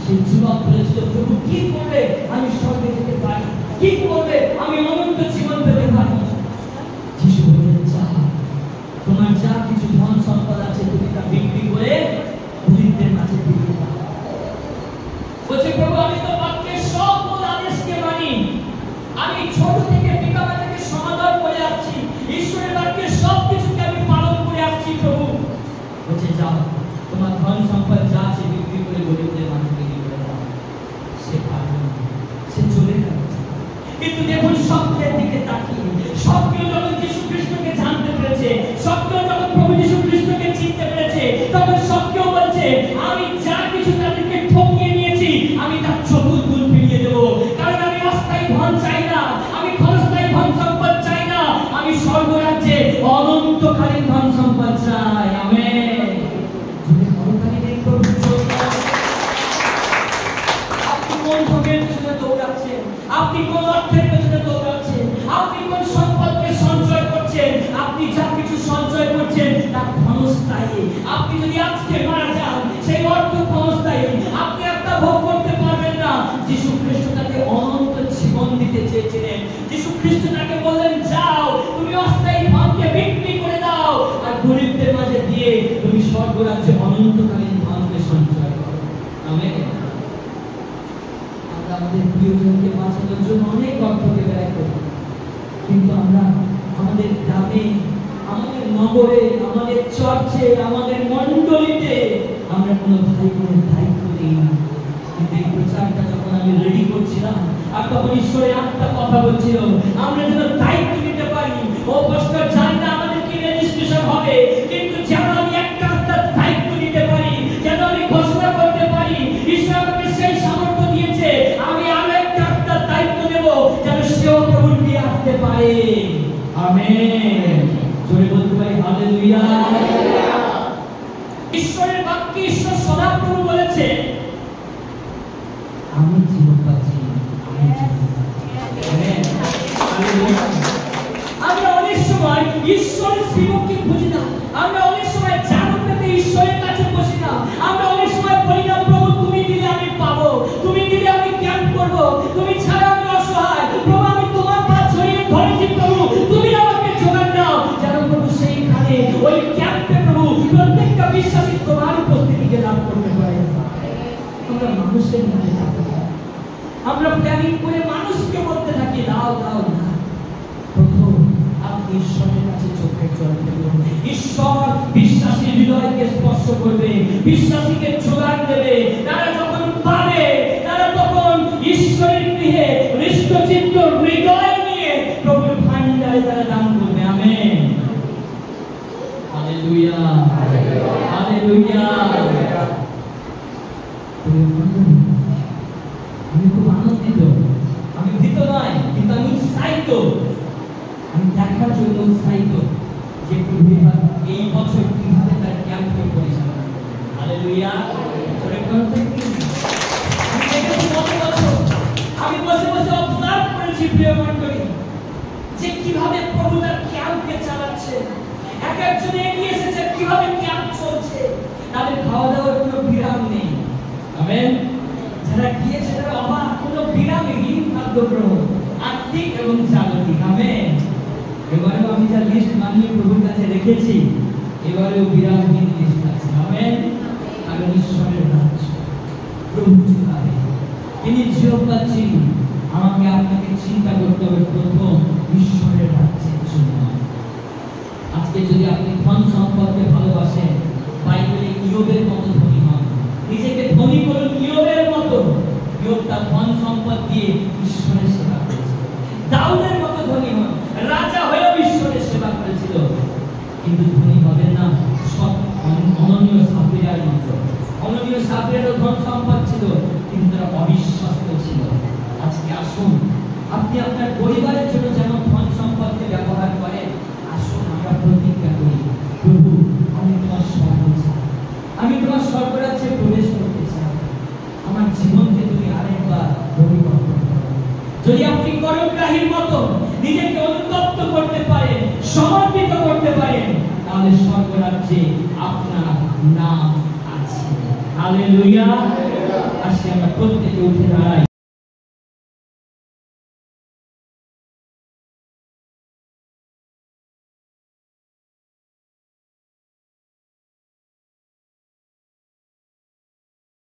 সেই যুবক বলেছিল, প্রভু কি করলে আমি স্বর্গে যেতে পারি, কি করলে আমি অনন্ত জীবন পেতে পারি? যিশু বললেন, যা, তোমার যা কিছু ধন সম্পদ আছে তুমি তা বিক্রি করে গরিবদের মাঝে দিয়ে দাও। বলছে, প্রভু আমি তো বাক্যের সকল আদেশকে মানি, আমি ছোট থেকে পিতামা থেকে সমাদর করে আসছি, ঈশ্বরের বাক্যের সব কিছুকে আমি পালন করে আসছি প্রভু। বলছে, যাও, তোমার ধন সম্পদ যা আছে বিক্রি করে গরিবদের মাঝে বিক্রি করে দাও। সে পারল না, সে চলে গেল। কিন্তু দেখুন, স্বপ্নের দিকে তাকিয়ে স্বপ্ন যখন যীশু খ্রিস্টকে জানতে পেরেছে, স্বপ্ন যখন প্রভু যীশু খ্রিস্টকে চিনতে পেরেছে, তখন স্বপ্ন বলছে, আমি যা কিছু তাদেরকে ঠকিয়ে নিয়েছি আমি তার চতুর্গুণ ফিরিয়ে দেবো। কারণ আমি অস্থায়ী ধন চাই না, আমি ক্ষণস্থায়ী ধন সম্পদ চাই না, আমি স্বর্গরাজ্যে অনন্তকালীন ধন সম্পদ চাই। আমেন। আপনি কোন ভোগের পেছনে দৌড়াচ্ছেন? আপনি কোন অর্থের পেছনে দৌড়াচ্ছেন? আপনি কোন সম্পদকে সঞ্চয় করছেন? আপনি যা কিছু সঞ্চয় করছেন তা ক্ষণস্থায়ী। আপনি যদি আজকে মারা যান, সেই অর্থ ক্ষণস্থায়ী, আপনি একটা ভোগ করতে পারবেন না। যীশু খ্রিস্ট তাকে অনন্ত জীবন দিতে চেয়েছিলেন। যীশু খ্রিস্ট তাকে বললেন, যাও, তুমি অস্থায়ী ধনকে বিক্রি করে দাও আর গরিবদের মাঝে দিয়ে তুমি স্বর্গরাজ্যে অনন্তকালীন ধনকে সঞ্চয় করো। আমেন। আমরা আমাদের প্রিয়জনকে বাঁচানোর জন্য অনেক অর্থকে ব্যয় করি, কিন্তু আমরা আমাদের গ্রামে, আমাদের নগরে, আমাদের চর্চে, আমাদের মণ্ডলীতে আমরা কোনো ভাই বোনের দায়িত্ব দিই না। কিন্তু এই প্রচারটা যখন আমি রেডি করছিলাম, আর তখন ঈশ্বরের আত্মা কথা বলছিল, আমরা যেন দায়িত্ব নিতে পারি। ও পাস্টর, জানি না আমাদের কি রেজিস্ট্রেশন হবে, কিন্তু যেন আমি একটা দায়িত্ব নিতে পারি, যেন আমি ঘোষণা করতে পারি, ঈশ্বর আমাকে সেই সামর্থ্য দিয়েছে, আমি আরো একটা দায়িত্ব নেব যেন সেও প্রভুর দিয়ে আসতে পারে। আমেন। জোরে বলতে পারি হালেলুয়া। ঈশ্বরের বাক্যে ঈশ্বর সদাপ্রভু বলেছে, আমি জীবন পাচ্ছি। আমরা অনেক সময় ঈশ্বরের শ্রীমুখকে খুঁজি না, আমরা অনেক সময় জানতে পেতে ঈশ্বরের কাছে বসি না। আমরা অনেক সময় বলি না, প্রভু তুমি দিলে আমি পাবো, তুমি দিলে আমি জ্ঞান করবো, তুমি ছাড়া আমি অসহায়, প্রভু আমি তোমার পা ছড়িয়ে ধরেছি, প্রভু তুমি আমাকে জোগাড় দাও। যেন প্রভু সেইখানে ওই ক্যাম্পে প্রভু প্রত্যেকটা বিশ্বাসী তোমার উপস্থিতিকে লাভ করতে পারে। আমরা মানুষের মধ্যে থাকি, আমরা প্ল্যানিং করে মানুষকে বলতে থাকি, দাও দাও না। প্রথম আপনি ঈশ্বরের কাছে চোখের জল ফেলুন। ঈশ্বর বিশ্বাসী হৃদয়কে স্পর্শ করবে, বিশ্বাসীকে জোগাড় দেবে। তারা যখন পাবে, তারা তখন ঈশ্বরের গৃহে হৃষ্টচিত্ত হৃদয় নিয়ে প্রভুর ভান্ডারে তারা দান করবে। আমেন। Hallelujah, hallelujah. আমি খুব আনন্দিত, আমি ভীত নয়, কিন্তু আমি উৎসাহিত। আমি দেখার জন্য উৎসাহিত যে প্রভু এই বছর কিভাবে তার ক্যাম্পকে পরিচালনা করবে। হালেলুয়া। আমি দেখেছি গত বছর, আমি বসে বসে অবজার্ভ করেছি প্রিয় মণ্ডলী, যে কিভাবে প্রভু তার ক্যাম্পকে চালাচ্ছে। এক একজন এগিয়ে এসেছে, কিভাবে ক্যাম্প চলছে, তাদের খাওয়া দাওয়ার কোনো বিরাম নেই। আমেন। যারা গিয়েছে তারা অবাক, কোনো বিরামহীন খাদ্য গ্রহণ, আত্মিক এবং জাগতিক। আমেন। এবারেও আমি যা লিস্ট বানিয়ে প্রভুর কাছে রেখেছি, এবারেও বিরামহীন লিস্ট আছে। আমেন। কারণ ঈশ্বরের রাজ্য প্রভু চুকাবে, তিনি জিহ্বা চিনি। আমাকে আপনাকে চিন্তা করতে হবে প্রথম ঈশ্বরের রাজ্যের জন্য। আজকে যদি আপনি ধন সম্পদকে ভালোবাসেন, বাইবেলে ইয়োবের মতো ধনী হন, নিজেকে ধনী করুন ইয়োবের মতো। ইয়োব তার ধন সম্পদ দিয়ে ঈশ্বরের সেবা করেছিল। দাউদের মতো ধনী হন, রাজা হয়েও ঈশ্বরের সেবা করেছিল। কিন্তু ধনী হবেন না সব অননীয় সাফিরার মতো। অননীয় সাফিরারও ধন সম্পদ ছিল, কিন্তু তারা অবিশ্বস্ত ছিল। আজকে আসুন, আপনি আপনার পরিবারের জন্য যেন ধন সম্পদকে ব্যবহার করেন। আসুন আমরা প্রতিজ্ঞা করি, প্রভু আমি তোমার স্বর্গ চাই, আমি তোমার স্বর্গরাজ্যে প্রবেশ করতে চাই। আমার জীবনকে তুমি আরেকবার পরিবর্তন করো। যদি আপনি করগ্রাহীর মতো নিজেকে অনুতপ্ত করতে পারেন, সমর্পিত করতে পারেন, তাহলে স্বর্গরাজ্যে আপনার নাম আছে। হালেলুয়া। আসলে আমরা প্রত্যেকে উঠে দাঁড়াই।